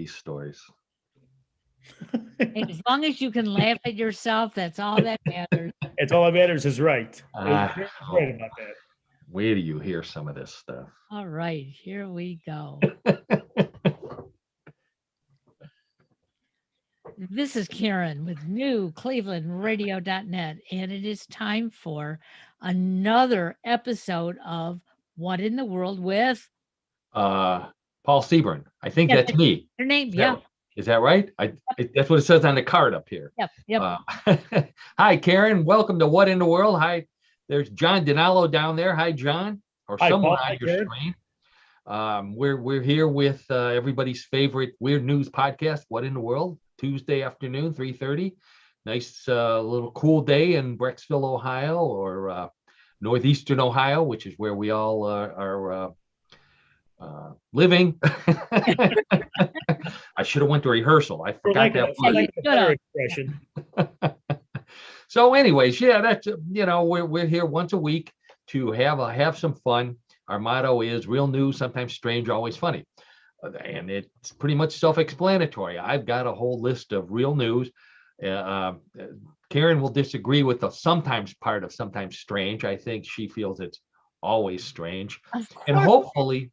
these stories. And as long as you can laugh at yourself, that's all that matters. It's all that matters is right. Ah, Right about that. Where do you hear some of this stuff? All right, here we go. This is Karen with newclevelandradio.net, and it is time for another episode of What in the World with Paul Seaburn. I think Yeah, that's me. your name. Is Yeah. that right? That's what it says on the card up here. Yep. Hi, Karen. Welcome to What in the World. Hi, there's John DiNallo down there. Hi, John, or Hi, someone Paul. on Hi, your Karen. screen. We're here with everybody's favorite weird news podcast, What in the World, Tuesday afternoon, 3:30. Nice little cool day in Brecksville, Ohio, or northeastern Ohio, which is where we all are living. I should have went to rehearsal. I forgot that word. Expression. So anyways, yeah, that's, we're here once a week to have some fun. Our motto is real news, sometimes strange, always funny. And it's pretty much self-explanatory. I've got a whole list of real news. Karen will disagree with the sometimes part of sometimes strange. I think she feels it's always strange. And hopefully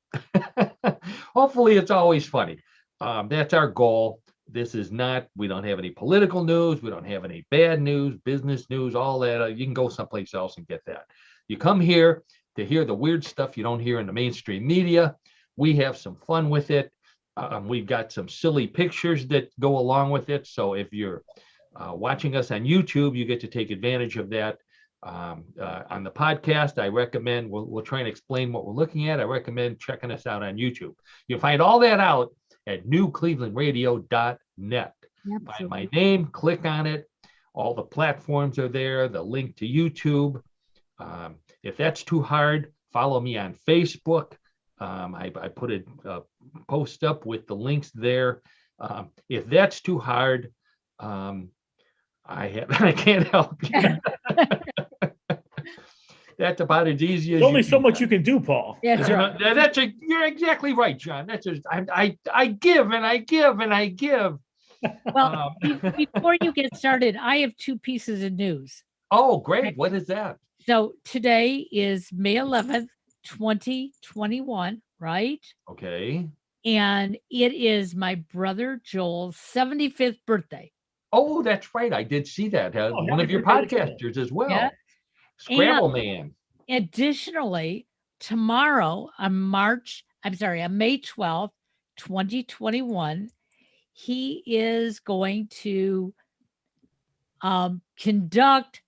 it's always funny. That's our goal. This is not, we don't have any political news. We don't have any bad news, business news, all that. You can go someplace else and get that. You come here to hear the weird stuff you don't hear in the mainstream media. We have some fun with it. We've got some silly pictures that go along with it. So if you're watching us on YouTube, you get to take advantage of that. On the podcast, I recommend, we'll try and explain what we're looking at. I recommend checking us out on YouTube. You'll find all that out at newclevelandradio.net. Find my name, click on it. All the platforms are there, the link to YouTube. If that's too hard, follow me on Facebook. I put a post up with the links there. If that's too hard, I can't help you. That's about as easy as There's only so much you can do, Paul. Yeah. You're exactly right, John. That's just I give and I give and I give. Well, before you get started, I have two pieces of news. Oh, great. What is that? So today is May 11th, 2021, right? Okay. And it is my brother Joel's 75th birthday. Oh, that's right. I did see that. One of your podcasters as well. Yeah. Scrabble Man. Additionally, tomorrow on May 12th, 2021, he is going to conduct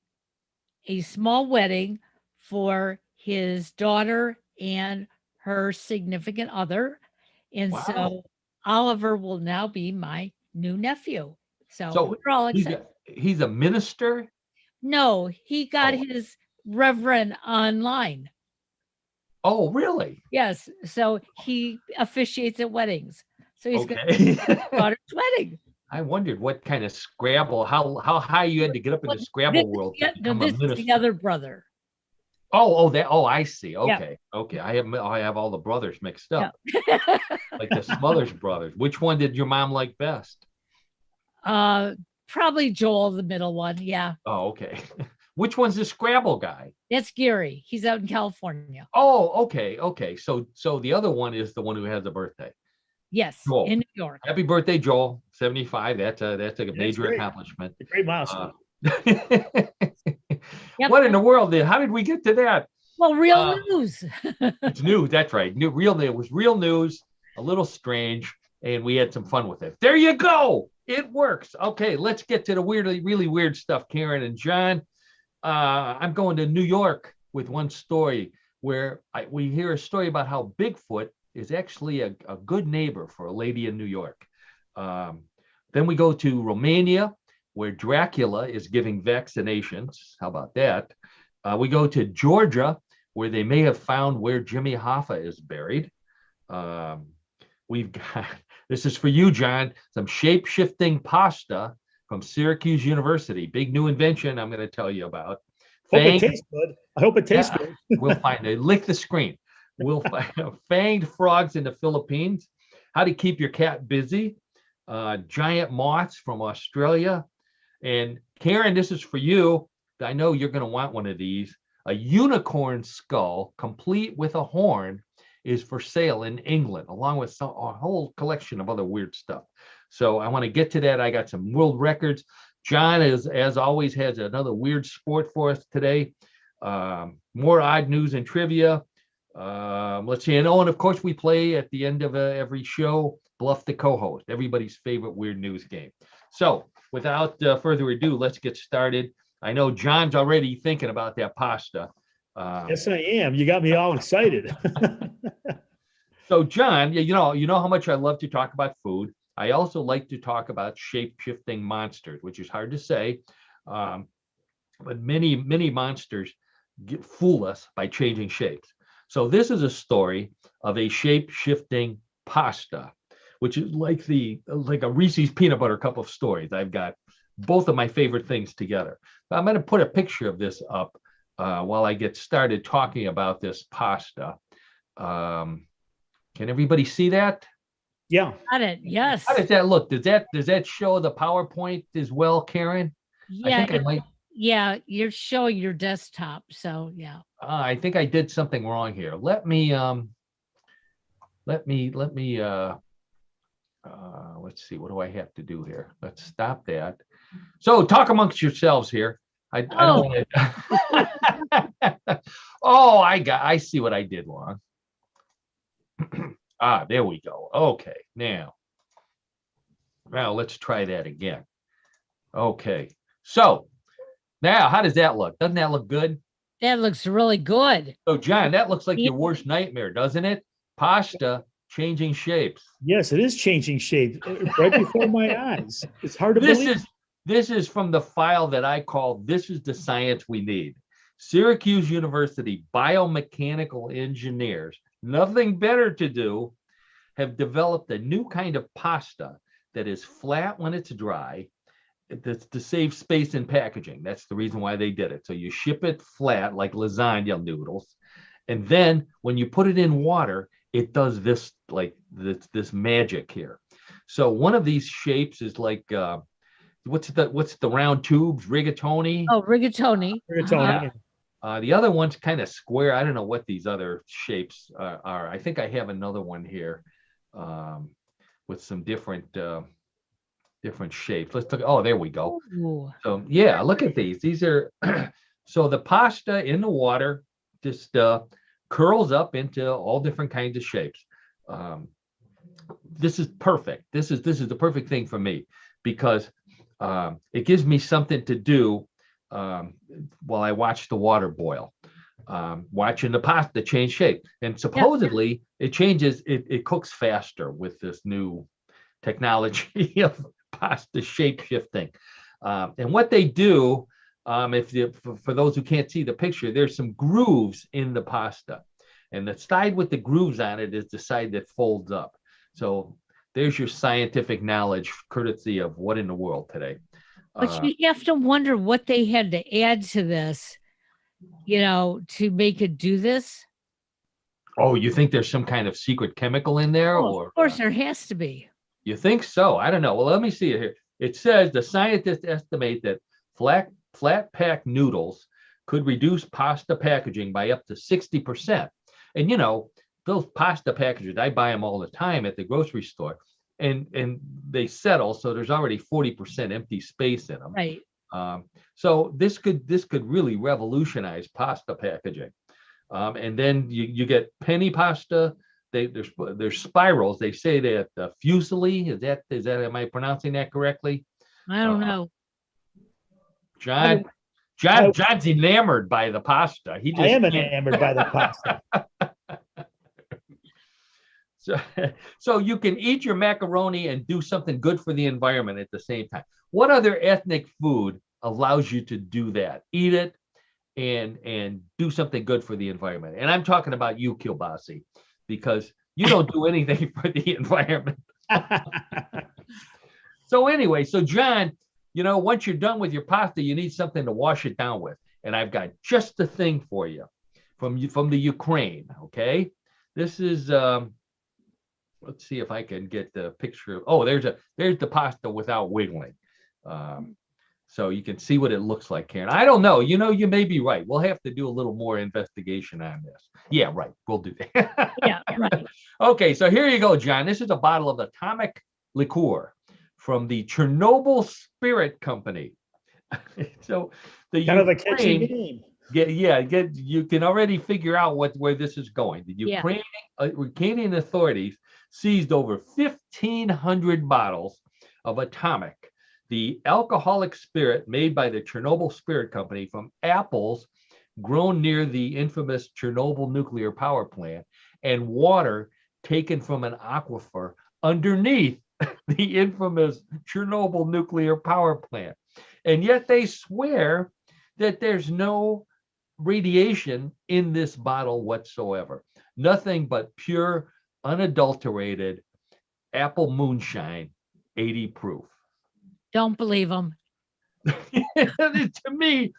a small wedding for his daughter and her significant other. And so Oliver will now be my new nephew. So we're all excited. He's a minister? No, he got his reverend online. Oh, really? Yes. So he officiates at weddings. So he's going to his daughter's wedding. I wondered what kind of Scrabble, how high you had to get up in the Scrabble world to become a minister. This is the other brother. I see. Okay. Yeah. Okay. I have all the brothers mixed up. Yeah. Like the Smothers brothers. Which one did your mom like best? Probably Joel, the middle one. Yeah. Oh, okay. Which one's the Scrabble guy? That's Gary. He's out in California. Oh, okay. Okay. So the other one is the one who has a birthday. Yes, Joel. In New York. Happy birthday, Joel. 75. That's a major accomplishment. A great milestone. Yep. What in the world? How did we get to that? Well, real news. It's news. That's right. It was real news. A little strange, and we had some fun with it. There you go. It works. Okay, let's get to the really weird stuff, Karen and John. I'm going to New York with one story where we hear a story about how Bigfoot is actually a good neighbor for a lady in New York. Then we go to Romania, where Dracula is giving vaccinations. How about that? We go to Georgia, where they may have found where Jimmy Hoffa is buried. We've got, this is for you, John, some shape-shifting pasta from Syracuse University. Big new invention I'm going to tell you about. Hope it tastes good. I hope it tastes good. We'll find it. Lick the screen. We'll find fanged frogs in the Philippines. How to keep your cat busy. giant moths from Australia. And Karen, this is for you. I know you're going to want one of these. A unicorn skull, complete with a horn, is for sale in England, along with a whole collection of other weird stuff. So I want to get to that. I got some world records. John, as always, has another weird sport for us today. More odd news and trivia. Let's see. And of course, we play at the end of every show, Bluff the co-host, everybody's favorite weird news game. So without further ado, let's get started. I know John's already thinking about that pasta. Yes, I am. You got me all excited. So John, you know how much I love to talk about food. I also like to talk about shape-shifting monsters, which is hard to say, but many monsters fool us by changing shapes. So this is a story of a shape-shifting pasta, which is like a Reese's peanut butter cup of stories. I've got both of my favorite things together. I'm going to put a picture of this up while I get started talking about this pasta. Can everybody see that? Yeah. Got it. Yes. How does that look? Does that show the PowerPoint as well, Karen? Yeah. I think I might. Yeah, you're showing your desktop. So yeah. I think I did something wrong here. Let me let's see, what do I have to do here? Let's stop that. So talk amongst yourselves here. I don't want to. Oh, I see what I did wrong. There we go. Okay, now let's try that again. Okay, so now how does that look? Doesn't that look good? That looks really good. So John, that looks like your worst nightmare, doesn't it? Pasta changing shapes. Yes, it is changing shape right before my eyes. It's hard to believe. This is from the file that I call "This is the Science We Need." Syracuse University biomechanical engineers, nothing better to do, have developed a new kind of pasta that is flat when it's dry. That's to save space in packaging. That's the reason why they did it. So you ship it flat like lasagna noodles, and then when you put it in water, it does this this magic here. So one of these shapes is like what's the round tubes? Rigatoni. Oh, rigatoni. Rigatoni. The other one's kind of square. I don't know what these other shapes are. I think I have another one here with some different shapes. Let's look. Oh, there we go. Ooh. So yeah, look at these. These are so the pasta in the water just curls up into all different kinds of shapes. This is perfect. This is the perfect thing for me because it gives me something to do while I watch the water boil. Watching the pasta change shape, and supposedly it changes. It cooks faster with this new technology of pasta shape shifting. And what they do, for those who can't see the picture, there's some grooves in the pasta, and the side with the grooves on it is the side that folds up. So there's your scientific knowledge, courtesy of What in the World today. But you have to wonder what they had to add to this, to make it do this. Oh, you think there's some kind of secret chemical in there? Of course, there has to be. You think so? I don't know. Well, let me see it here. It says the scientists estimate that flat pack noodles could reduce pasta packaging by up to 60%. And those pasta packages, I buy them all the time at the grocery store, and they settle, so there's already 40% empty space in them. Right. So this could really revolutionize pasta packaging. And then you get penny pasta. There's spirals. They say that fusilli is that am I pronouncing that correctly? I don't know. John's enamored by the pasta. I am enamored by the pasta. So you can eat your macaroni and do something good for the environment at the same time. What other ethnic food allows you to do that? Eat it and do something good for the environment. And I'm talking about you, Kilbasi, because you don't do anything for the environment. So anyway, so John, once you're done with your pasta, you need something to wash it down with. And I've got just the thing for you from the Ukraine. Okay, this is let's see if I can get the picture. Oh, there's the pasta without wiggling. So you can see what it looks like, Karen. I don't know. You may be right. We'll have to do a little more investigation on this. Yeah, right. We'll do that. Yeah, right. Okay, so here you go, John. This is a bottle of atomic liqueur from the Chernobyl Spirit Company. So the Kind of a catchy Ukraine, name. you can already figure out where this is going. The Yeah. Ukrainian authorities seized over 1,500 bottles of atomic, the alcoholic spirit made by the Chernobyl Spirit Company from apples grown near the infamous Chernobyl nuclear power plant, and water taken from an aquifer underneath the infamous Chernobyl nuclear power plant. And yet they swear that there's no radiation in this bottle whatsoever. Nothing but pure, unadulterated apple moonshine, 80 proof. Don't believe them. To me,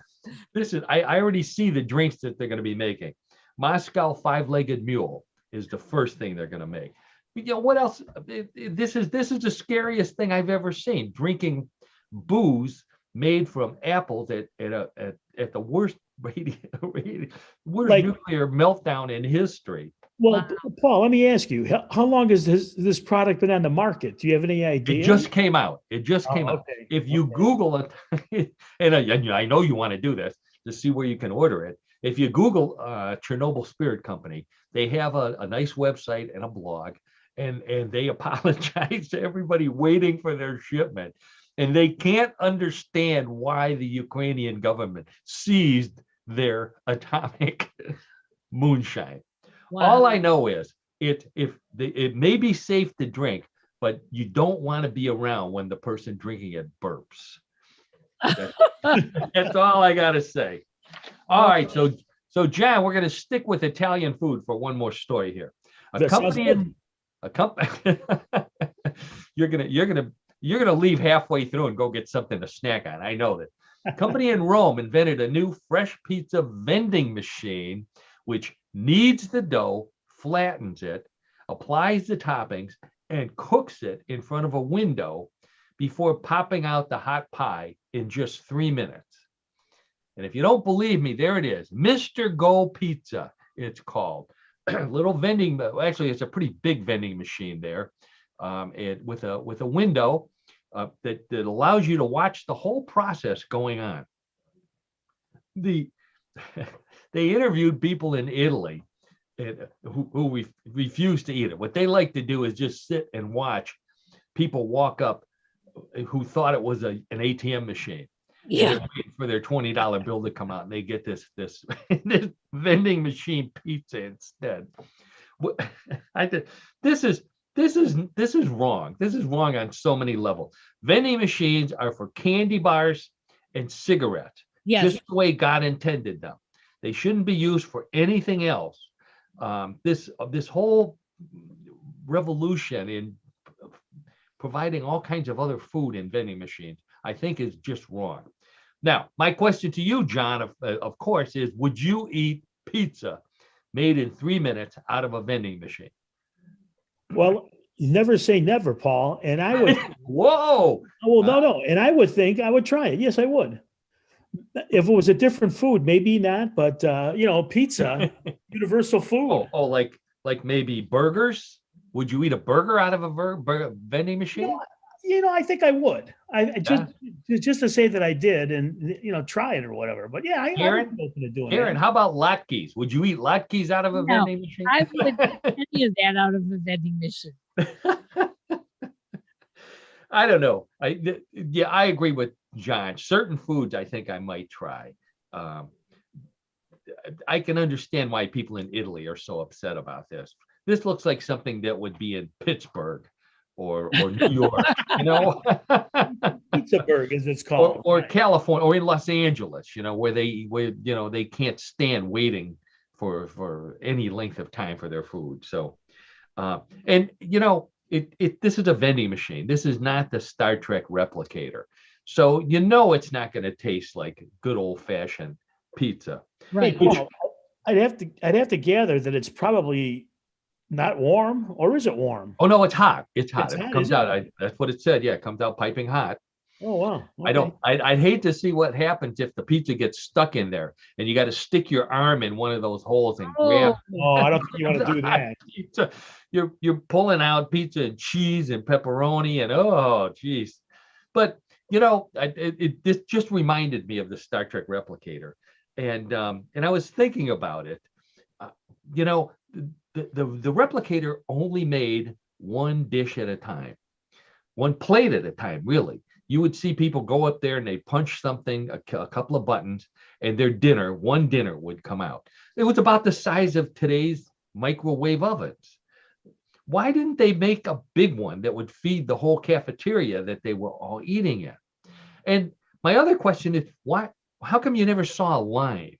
I already see the drinks that they're going to be making. Moscow Five-Legged Mule is the first thing they're going to make. What else? This is the scariest thing I've ever seen. Drinking booze made from apples at the worst nuclear meltdown in history. Well, Paul, let me ask you, how long has this product been on the market? Do you have any idea? It just came out. Out. Okay. If you Google it, and I know you want to do this to see where you can order it. If you Google Chernobyl Spirit Company, they have a nice website and a blog, and they apologize to everybody waiting for their shipment. And they can't understand why the Ukrainian government seized their atomic moonshine. Wow. All I know is it may be safe to drink, but you don't want to be around when the person drinking it burps. That's all I got to say. All right, so John, we're going to stick with Italian food for one more story here. You're gonna leave halfway through and go get something to snack on. I know that. A company in Rome invented a new fresh pizza vending machine, which kneads the dough, flattens it, applies the toppings, and cooks it in front of a window before popping out the hot pie in just 3 minutes. And if you don't believe me, there it is. Mr. Go Pizza, it's called. Little vending, actually, it's a pretty big vending machine there, with a window that allows you to watch the whole process going on. They interviewed people in Italy who refused to eat it. What they like to do is just sit and watch people walk up who thought it was an ATM machine. Yeah. For their $20 bill to come out, and they get this vending machine pizza instead. This is wrong. This is wrong on so many levels. Vending machines are for candy bars and cigarettes. Yes. Just the way God intended them. They shouldn't be used for anything else. This whole revolution in providing all kinds of other food in vending machines, I think, is just wrong. Now, my question to you, John, of course, is: would you eat pizza made in 3 minutes out of a vending machine? Well, you never say never, Paul. And I would. Whoa. Well, no. And I would think I would try it. Yes, I would. If it was a different food, maybe not. But pizza, universal food. Oh, like maybe burgers. Would you eat a burger out of a vending machine? I think I would. I just to say that I did, and try it or whatever. But yeah, I would be open to doing Aaron, that. how about latkes? Would you eat latkes out of a vending machine? I wouldn't eat any of that out of the vending machine. I don't know. I agree with John. Certain foods I think I might try. I can understand why people in Italy are so upset about this. This looks like something that would be in Pittsburgh or New York, Pizzaburg, as it's called, or California, or in Los Angeles, where they can't stand waiting for any length of time for their food. So, this is a vending machine. This is not the Star Trek replicator. So it's not going to taste like good old fashioned pizza. Right. Hey, Paul, I'd have to gather that it's probably Not warm, or is it warm? Oh no, it's hot. It's hot. It's It hot, comes is it? out. That's what it said. Yeah, it comes out piping hot. Oh wow. I don't. I'd hate to see what happens if the pizza gets stuck in there and you got to stick your arm in one of those holes and grab. Oh, I don't think you want to do the hot that. pizza. You're pulling out pizza and cheese and pepperoni and oh geez. But this just reminded me of the Star Trek replicator, and I was thinking about it. Uh, you know, the replicator only made one dish at a time, one plate at a time, really. You would see people go up there and they punch something, a couple of buttons, and one dinner would come out. It was about the size of today's microwave ovens. Why didn't they make a big one that would feed the whole cafeteria that they were all eating in? And my other question is, how come you never saw a line?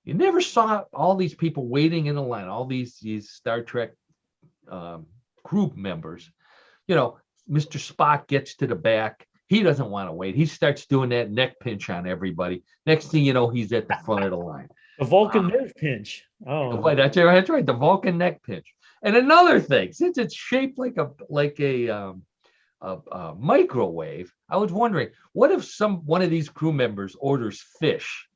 You never saw all these people waiting in a line, all these Star Trek group members. Mr. Spock gets to the back. He doesn't want to wait. He starts doing that neck pinch on everybody. Next thing you know, he's at the front of the line. The Vulcan nerve pinch. Oh, that's right. The Vulcan neck pinch. And another thing, since it's shaped like a microwave, I was wondering, what if one of these crew members orders fish?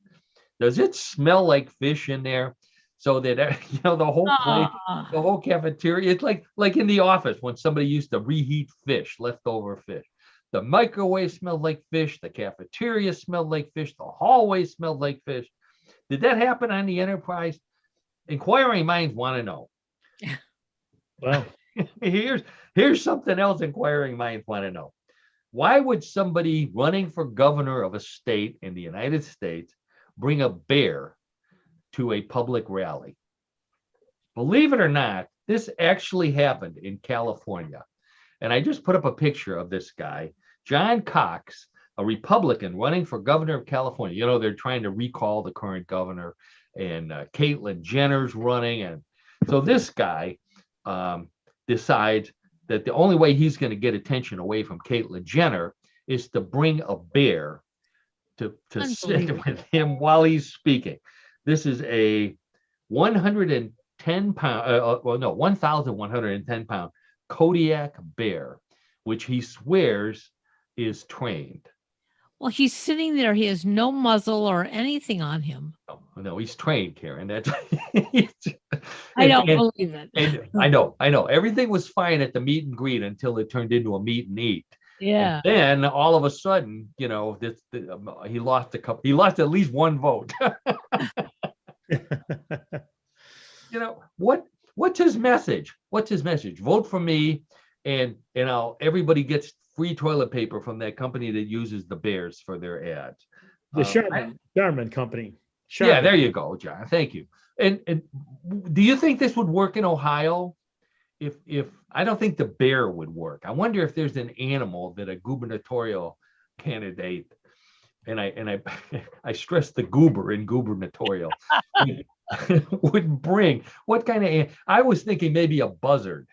Does it smell like fish in there? So that the whole place, the whole cafeteria, it's like in the office when somebody used to reheat fish, leftover fish. The microwave smelled like fish. The cafeteria smelled like fish. The hallway smelled like fish. Did that happen on the Enterprise? Inquiring minds want to know. Well, here's something else inquiring minds want to know. Why would somebody running for governor of a state in the United States bring a bear to a public rally? Believe it or not, this actually happened in California. And I just put up a picture of this guy, John Cox, a Republican running for governor of California. They're trying to recall the current governor, and Caitlyn Jenner's running. And so this guy decides that the only way he's going to get attention away from Caitlyn Jenner is to bring a bear to sit with him while he's speaking. This is a 1,110 pound Kodiak bear, which he swears is trained. Well, he's sitting there. He has no muzzle or anything on him. No, he's trained, Karen. That's I don't believe it. And I know. Everything was fine at the meet and greet until it turned into a meet and eat. Yeah. And then all of a sudden, he lost he lost at least one vote. What's his message? Vote for me, and everybody gets free toilet paper from that company that uses the bears for their ads. The Charmin company. Charmin. Yeah, there you go, John. Thank you. And do you think this would work in Ohio? If I don't think the bear would work. I wonder if there's an animal that a gubernatorial candidate, and I stress the goober in gubernatorial, would bring. What kind of? I was thinking maybe a buzzard.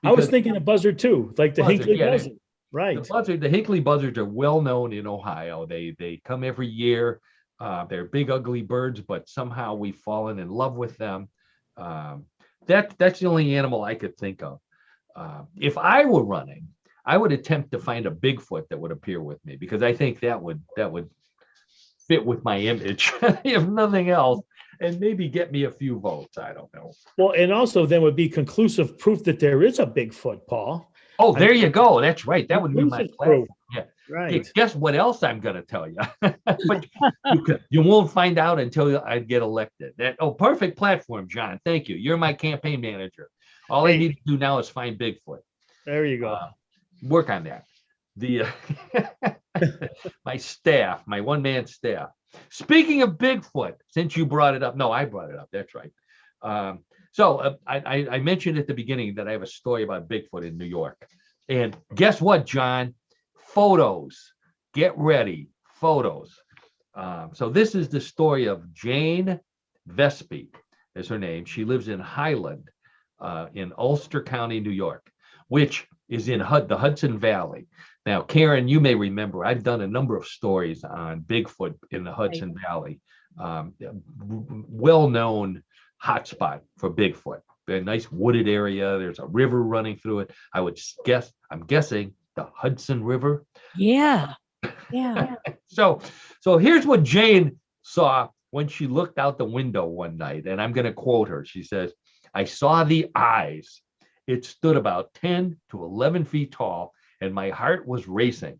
I was thinking a buzzard too, like the Hinkley buzzard. Right. The Hinkley buzzards are well known in Ohio. They come every year. They're big, ugly birds, but somehow we've fallen in love with them. That's the only animal I could think of. If I were running, I would attempt to find a Bigfoot that would appear with me, because I think that would fit with my image, if nothing else, and maybe get me a few votes. I don't know. Well, and also then would be conclusive proof that there is a Bigfoot, Paul. Oh, there you go. That's right. That would be my platform. Yeah. Right. Guess what else I'm going to tell you? But you won't find out until I get elected. Perfect platform, John. Thank you. You're my campaign manager. All I need to do now is find Bigfoot. There you go. Work on that. My staff, my one-man staff. Speaking of Bigfoot, since you brought it up, no, I brought it up. That's right. So I mentioned at the beginning that I have a story about Bigfoot in New York. And guess what, John? Photos. Get ready. Photos. So this is the story of Jane Vespi, is her name. She lives in Highland, in Ulster County, New York, which is in the Hudson Valley. Now, Karen, you may remember, I've done a number of stories on Bigfoot in the Hudson Valley. Well-known hotspot for Bigfoot. very nice wooded area. There's a river running through it. I'm guessing the Hudson River. Yeah. Yeah. So here's what Jane saw when she looked out the window one night, and I'm going to quote her. She says, "I saw the eyes. It stood about 10 to 11 feet tall, and my heart was racing.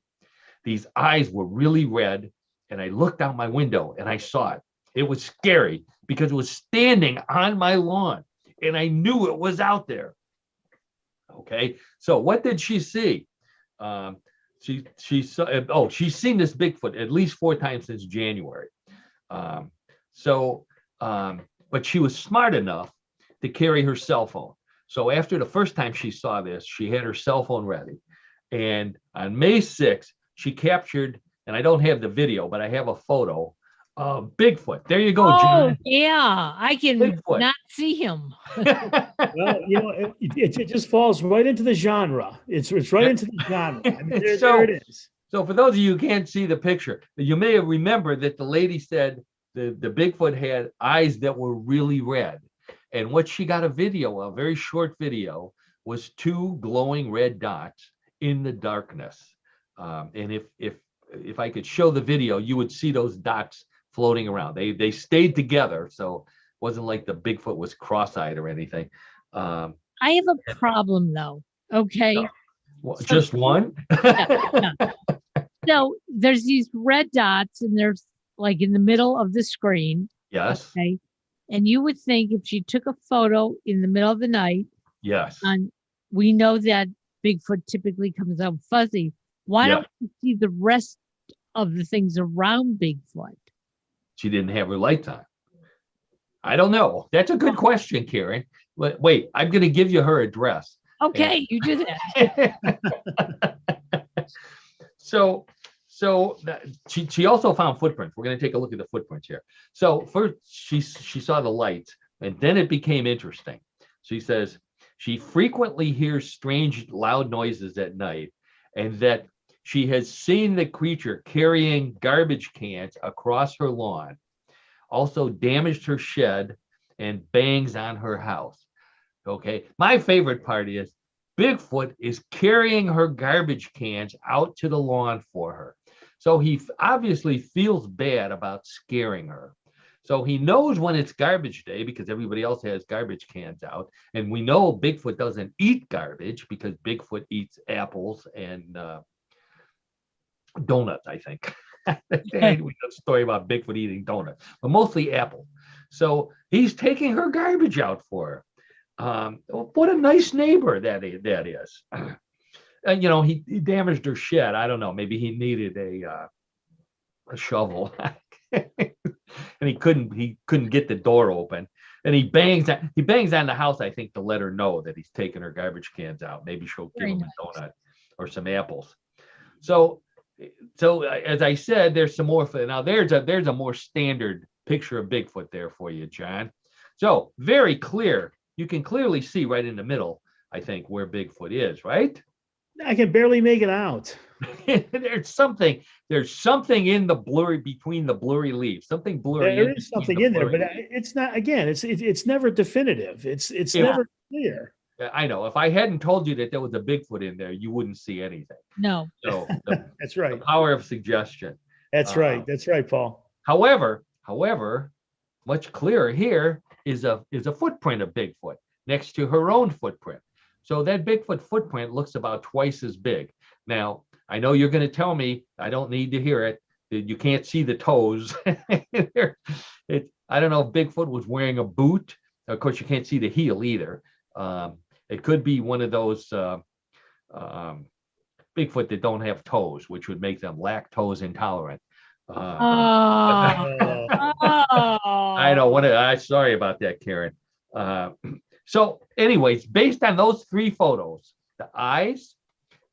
These eyes were really red, and I looked out my window and I saw it. It was scary because it was standing on my lawn, and I knew it was out there." Okay, so what did she see? She saw. Oh, she's seen this Bigfoot at least 4 times since January. But she was smart enough to carry her cell phone. So after the first time she saw this, she had her cell phone ready. And on May 6th, she captured, and I don't have the video, but I have a photo of Bigfoot. There you go, Oh, John. yeah. I can Bigfoot. not see him. Well, it just falls right into the genre. It's right into the genre. I mean, there it is. So for those of you who can't see the picture, you may have remembered that the lady said the Bigfoot had eyes that were really red. And what she got a video, a very short video, was 2 glowing red dots in the darkness. And if I could show the video, you would see those dots floating around. They stayed together, so it wasn't like the Bigfoot was cross-eyed or anything. I have a problem though. Okay. No. Well, just one? Yeah. So there's these red dots, and there's like in the middle of the screen. Yes. Okay. And you would think if she took a photo in the middle of the night, Yes. and we know that Bigfoot typically comes out fuzzy. Why don't we see the rest of the things around Bigfoot? She didn't have her lights on. I don't know. That's a good question, Karen. Wait, I'm going to give you her address. Okay, you do that. So she also found footprints. We're going to take a look at the footprints here. So first she saw the lights, and then it became interesting. She says she frequently hears strange loud noises at night, and that she has seen the creature carrying garbage cans across her lawn, also damaged her shed, and bangs on her house. Okay, my favorite part is Bigfoot is carrying her garbage cans out to the lawn for her. So he obviously feels bad about scaring her. So he knows when it's garbage day because everybody else has garbage cans out. And we know Bigfoot doesn't eat garbage because Bigfoot eats apples and donuts, I think. We have a story about Bigfoot eating donuts, but mostly apple. So he's taking her garbage out for her. What a nice neighbor that is. And he damaged her shed. I don't know. Maybe he needed a shovel, and he couldn't get the door open. And he bangs on the house, I think, to let her know that he's taking her garbage cans out. Maybe she'll give him a donut or some apples. So as I said, there's some more. Now there's a more standard picture of Bigfoot there for you, John. So very clear. You can clearly see right in the middle, I think, where Bigfoot is, right? I can barely make it out. There's something in the between the blurry leaves. Something blurry. There is something in there, but it's not. Again, it's never definitive. It's never clear. I know. If I hadn't told you that there was a Bigfoot in there, you wouldn't see anything. No. So that's right. The power of suggestion. That's right. That's right, Paul. However, much clearer here is a footprint of Bigfoot next to her own footprint. So that Bigfoot footprint looks about twice as big. Now, I know you're going to tell me, I don't need to hear it, that you can't see the toes. I don't know if Bigfoot was wearing a boot. Of course, you can't see the heel either. It could be one of those Bigfoot that don't have toes, which would make them lactose intolerant. I know. Sorry about that, Karen. So anyways, based on those 3 photos, the eyes,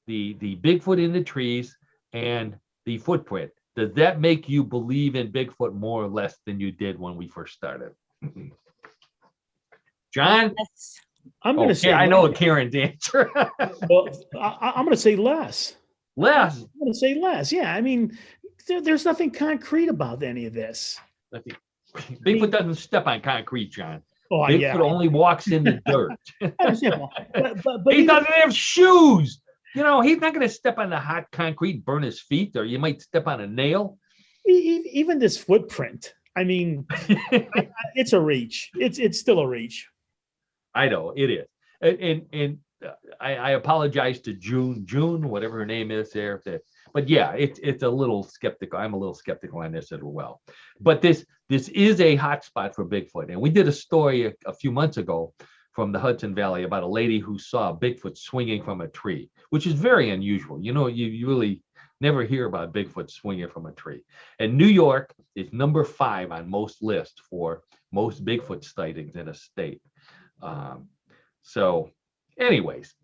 the Bigfoot in the trees, and the footprint, does that make you believe in Bigfoot more or less than you did when we first started? John? Yes. I'm going to say. I know Karen's answer. Well, I'm going to say less. Less? I'm going to say less. Yeah. I mean, there's nothing concrete about any of this. Bigfoot doesn't step on concrete, John. Oh yeah, Bigfoot only walks in the dirt. I understand, Paul. But He even, doesn't have shoes. You know, he's not going to step on the hot concrete, burn his feet, or you might step on a nail. even this footprint. I mean, it's a reach. It's still a reach. I know it is, and I apologize to June, whatever her name is there. But yeah, it's a little skeptical. I'm a little skeptical on this as well. But this is a hot spot for Bigfoot, and we did a story a few months ago from the Hudson Valley about a lady who saw Bigfoot swinging from a tree, which is very unusual. You know, you really never hear about Bigfoot swinging from a tree. And New York is number 5 on most lists for most Bigfoot sightings in a state. So anyways,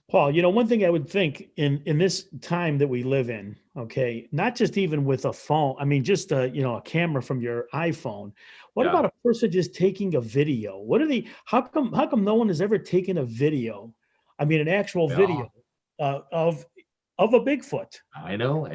Paul, one thing I would think in this time that we live in, okay, not just even with a phone, I mean, just a camera from your iPhone. What about a person just taking a video? What are they? How come no one has ever taken a video? I mean, an actual video of a Bigfoot. I know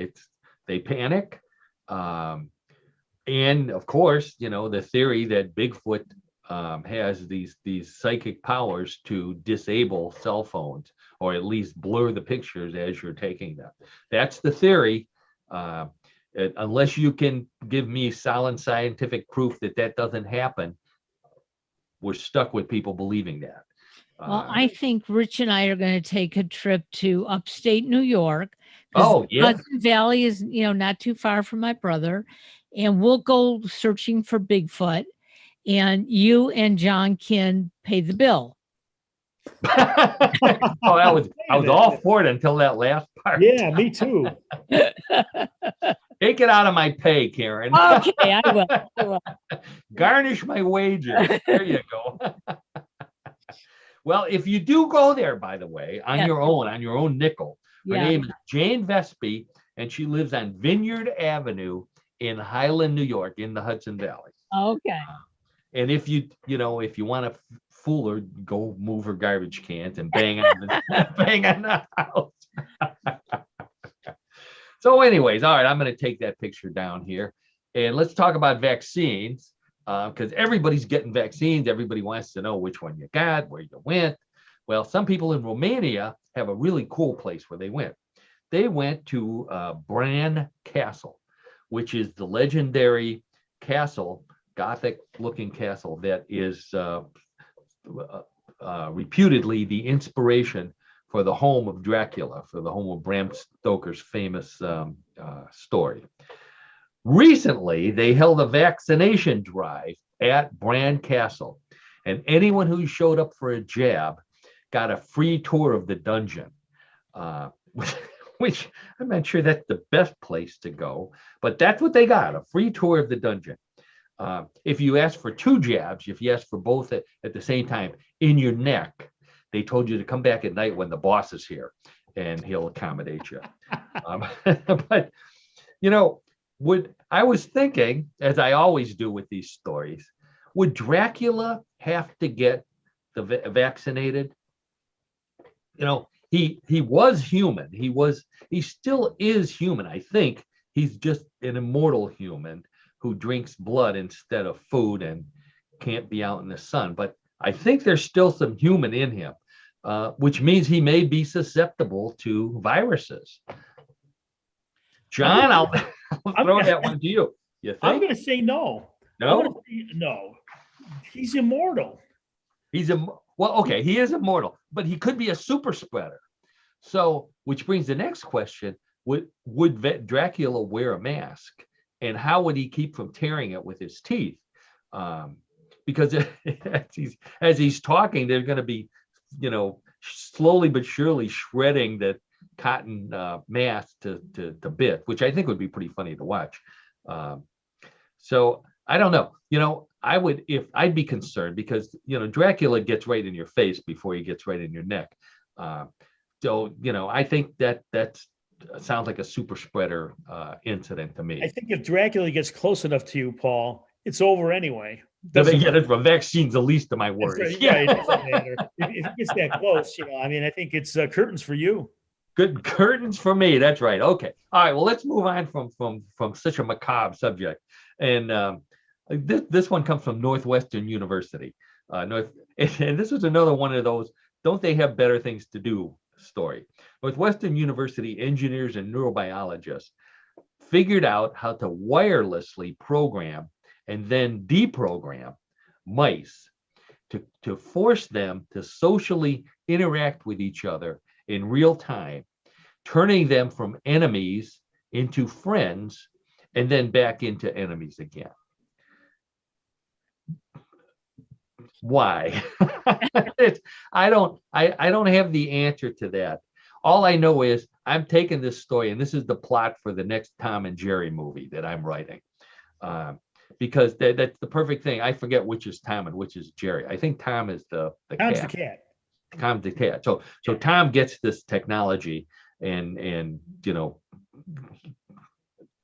they panic, and of course, the theory that Bigfoot has these psychic powers to disable cell phones or at least blur the pictures as you're taking them. That's the theory. Unless you can give me solid scientific proof that doesn't happen, we're stuck with people believing that. Well, I think Rich and I are going to take a trip to upstate New York. Oh, yeah. Hudson Valley is, not too far from my brother. And we'll go searching for Bigfoot. And you and John can pay the bill. I was all for it until that last part. Yeah, me too. Take it out of my pay, Karen. Okay, I will. Garnish my wages. There you go. Well, if you do go there, by the way, on your own nickel, her name is Jane Vespi, and she lives on Vineyard Avenue in Highland, New York, in the Hudson Valley. Okay. And if you want to fool her, go move her garbage cans and bang on the house. So anyways, all right, I'm going to take that picture down here. And let's talk about vaccines, because everybody's getting vaccines. Everybody wants to know which one you got, where you went. Well, some people in Romania have a really cool place where they went. They went to Bran Castle, which is the legendary castle, Gothic-looking castle that is reputedly the inspiration for the home of Dracula, for the home of Bram Stoker's famous story. Recently, they held a vaccination drive at Bran Castle, and anyone who showed up for a jab got a free tour of the dungeon, which I'm not sure that's the best place to go, but that's what they got, a free tour of the dungeon. If you ask for 2 jabs, if you ask for both at the same time in your neck, they told you to come back at night when the boss is here and he'll accommodate you. But, I was thinking, as I always do with these stories, would Dracula have to get vaccinated? He was human. He still is human. I think he's just an immortal human who drinks blood instead of food and can't be out in the sun. But I think there's still some human in him, which means he may be susceptible to viruses. John, I'll throw that one to you. You think? I'm going to say no. No? No. He's immortal. Okay, he is immortal, but he could be a super spreader. So, which brings the next question: Would Dracula wear a mask, and how would he keep from tearing it with his teeth? Because as he's talking, they're going to be, slowly but surely shredding the cotton mask to bits, which I think would be pretty funny to watch. So I don't know. I'd be concerned because, Dracula gets right in your face before he gets right in your neck. So, I think that sounds like a super spreader incident to me. I think if Dracula gets close enough to you, Paul, it's over anyway. The vaccine's the least of my worries. Right, yeah, it doesn't matter. If it gets that close, I think it's curtains for you. Good curtains for me. That's right. Okay. All right. Well, let's move on from such a macabre subject. And this one comes from Northwestern University. And this was another one of those, don't they have better things to do story. Northwestern University engineers and neurobiologists figured out how to wirelessly program and then deprogram mice to force them to socially interact with each other in real time, turning them from enemies into friends and then back into enemies again. Why? I don't have the answer to that. All I know is I'm taking this story, and this is the plot for the next Tom and Jerry movie that I'm writing. Because that's the perfect thing. I forget which is Tom and which is Jerry. I think Tom is the Tom's cat. the cat. Tom's the cat. So Tom gets this technology and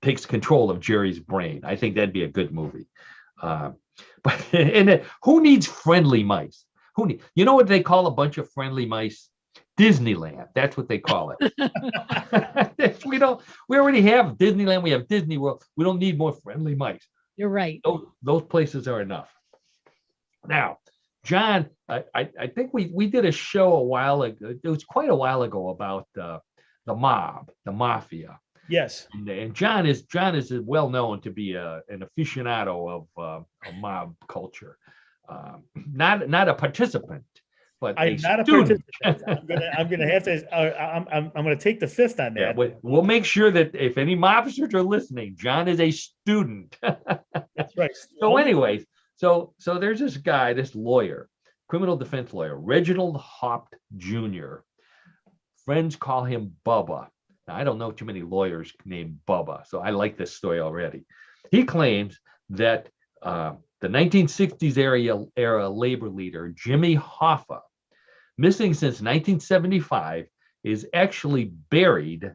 takes control of Jerry's brain. I think that'd be a good movie. But and who needs friendly mice? You know what they call a bunch of friendly mice? Disneyland. That's what they call it. We already have Disneyland. We have Disney World. We don't need more friendly mice. You're right. Those places are enough. Now, John, I think we did a show a while ago. It was quite a while ago about the mob, the mafia. Yes. And John is well known to be an aficionado of mob culture. Not a participant, but I'm not a participant. I'm gonna have to. I'm gonna take the fifth on that. Yeah, we'll make sure that if any mobsters are listening, John is a student. That's right. So, anyways, so there's this guy, this lawyer, criminal defense lawyer, Reginald Haupt Jr. Friends call him Bubba. Now, I don't know too many lawyers named Bubba, so I like this story already. He claims that the 1960s era labor leader, Jimmy Hoffa, missing since 1975, is actually buried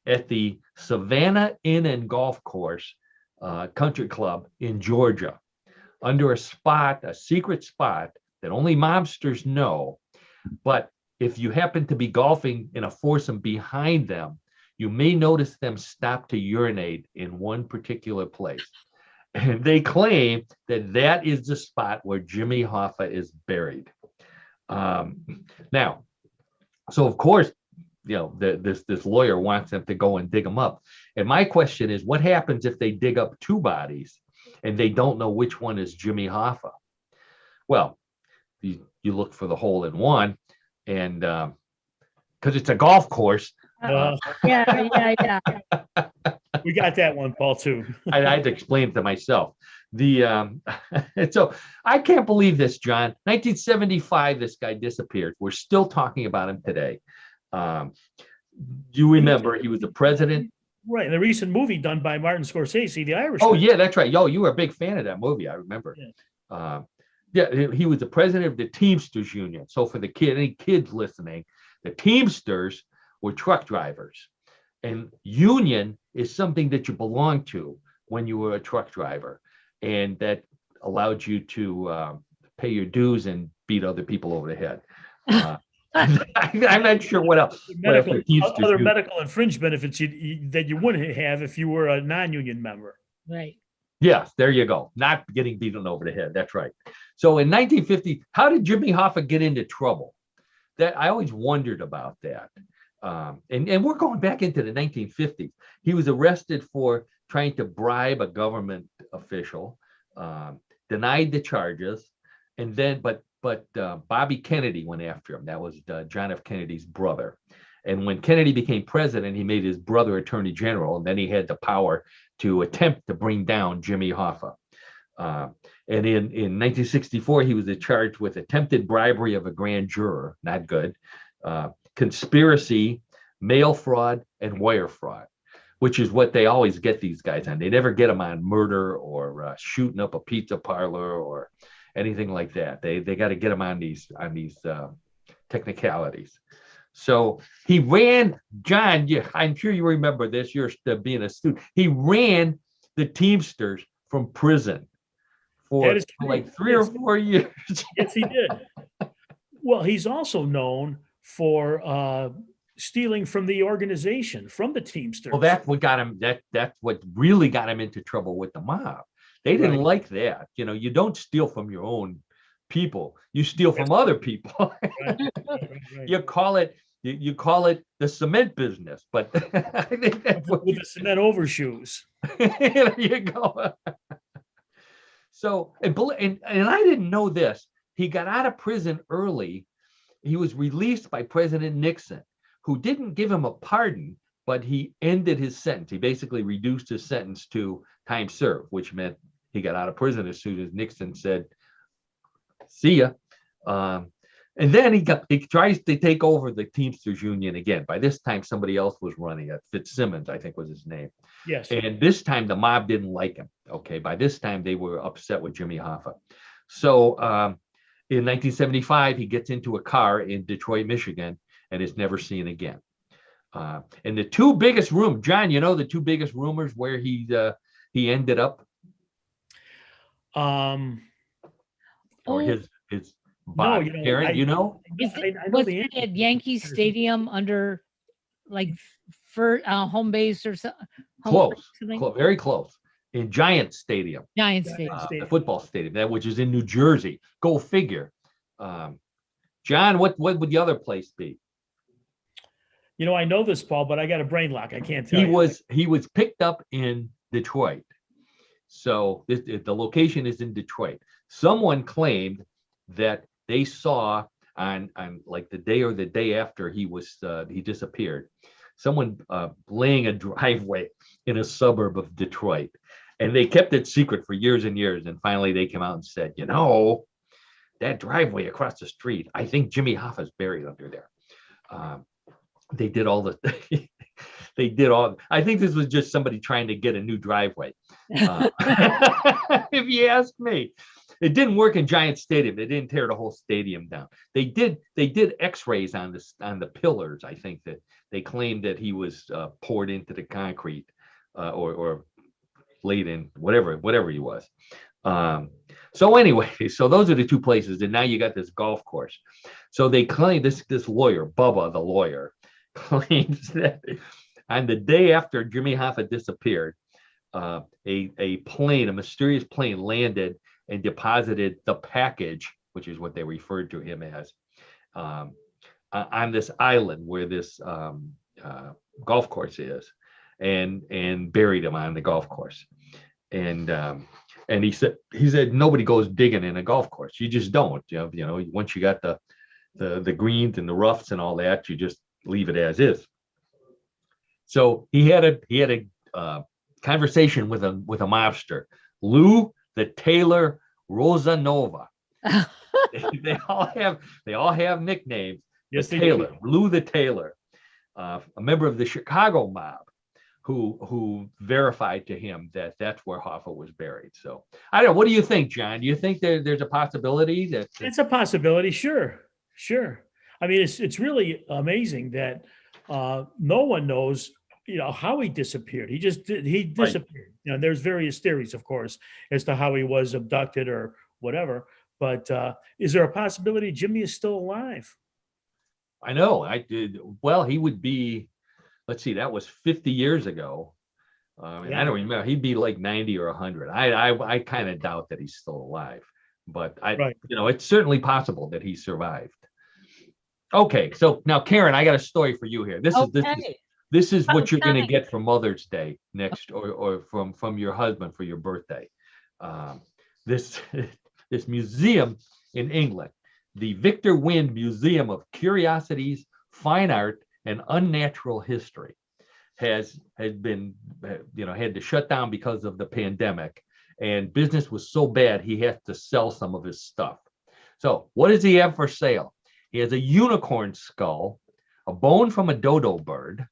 at the Savannah Inn and Golf Course Country Club in Georgia, under a secret spot that only mobsters know. But if you happen to be golfing in a foursome behind them, you may notice them stop to urinate in one particular place. And they claim that is the spot where Jimmy Hoffa is buried. Now, so of course, this lawyer wants them to go and dig them up. And my question is, what happens if they dig up two bodies and they don't know which one is Jimmy Hoffa? Well, you look for the hole in one, and because it's a golf course. Yeah. We got that one, Paul, too. I had to explain it to myself. So I can't believe this, John. 1975, this guy disappeared. We're still talking about him today. You remember he was the president? Right. In the recent movie done by Martin Scorsese, The Irish. Oh, yeah, that's right. Yo, you were a big fan of that movie. I remember. Yeah. He was the president of the Teamsters Union. So for any kids listening, the Teamsters were truck drivers. And union is something that you belong to when you were a truck driver. And that allowed you to pay your dues and beat other people over the head. I'm not sure what else. Other medical and fringe benefits that you wouldn't have if you were a non-union member. Right. Yes, there you go. Not getting beaten over the head. That's right. So in 1950, how did Jimmy Hoffa get into trouble? That I always wondered about that. And we're going back into the 1950s. He was arrested for trying to bribe a government official, denied the charges, and then but Bobby Kennedy went after him. That was John F. Kennedy's brother. And when Kennedy became president, he made his brother attorney general, and then he had the power to attempt to bring down Jimmy Hoffa. And in 1964, he was charged with attempted bribery of a grand juror, not good, conspiracy, mail fraud, and wire fraud, which is what they always get these guys on. They never get them on murder or shooting up a pizza parlor or anything like that. They got to get them on these technicalities. So he ran, John, I'm sure you remember this, you're being a student. He ran the Teamsters from prison for like 3 or 4 years. Yes, he did. Well, he's also known for stealing from the organization, from the Teamsters. Well, that's what got him. That's what really got him into trouble with the mob. They didn't like that. You don't steal from your own people. You steal from other people. Right. You call it the cement business, but I think that's what With the cement overshoes. there you go. So, and I didn't know this. He got out of prison early. He was released by President Nixon, who didn't give him a pardon, but he ended his sentence. He basically reduced his sentence to time served, which meant he got out of prison as soon as Nixon said, "See ya." And then he tries to take over the Teamsters Union again. By this time, somebody else was running it. Fitzsimmons, I think, was his name. Yes. And this time, the mob didn't like him. Okay, by this time, they were upset with Jimmy Hoffa. So in 1975, he gets into a car in Detroit, Michigan, and is never seen again. And the two biggest rumors, John, you know the two biggest rumors where he ended up, or his body. No, Karen, you know? I know Was the it answer. at Yankee Stadium under like for home base or something? Close, very close. In Giant Stadium, Giant Stadium. the football stadium, which is in New Jersey. Go figure. John, what would the other place be? You know, I know this, Paul, but I got a brain lock. I can't tell you. He was picked up in Detroit. So the location is in Detroit. Someone claimed that they saw on like the day or the day after he disappeared, someone laying a driveway in a suburb of Detroit. And they kept it secret for years and years. And finally they came out and said, you know, that driveway across the street, I think Jimmy Hoffa's buried under there. They did all the, I think this was just somebody trying to get a new driveway. If you ask me, it didn't work in Giant Stadium. They didn't tear the whole stadium down. They did x-rays on the pillars. I think that they claimed that he was poured into the concrete or laid in whatever he was. So anyway, so those are the two places. And now you got this golf course. So they claim this lawyer, Bubba, the lawyer, claims that on the day after Jimmy Hoffa disappeared, a mysterious plane landed and deposited the package, which is what they referred to him as, on this island where this golf course is, and buried him on the golf course. And he said nobody goes digging in a golf course. You just don't. You know, once you got the greens and the roughs and all that, you just leave it as is. So he had a conversation with a mobster, Lou the Tailor Rosanova. they all have nicknames. Yes, the Tailor, Lou the Tailor, a member of the Chicago mob, who verified to him that that's where Hoffa was buried. So I don't know. What do you think, John? Do you think there's a possibility that it's a possibility? Sure. I mean, it's really amazing that no one knows, you know, how he disappeared. He disappeared. Right. You know, there's various theories, of course, as to how he was abducted or whatever. But is there a possibility Jimmy is still alive? I know. I did. Well, he would be. Let's see. That was 50 years ago. And I don't remember. He'd be like 90 or 100. I kind of doubt that he's still alive. But you know, it's certainly possible that he survived. Okay, so now Karen, I got a story for you here. This is what you're going to get for Mother's Day next, or from your husband for your birthday. This museum in England, the Victor Wynne Museum of Curiosities, Fine Art, and Unnatural History, has been had to shut down because of the pandemic, and business was so bad he had to sell some of his stuff. So what does he have for sale? He has a unicorn skull, a bone from a dodo bird,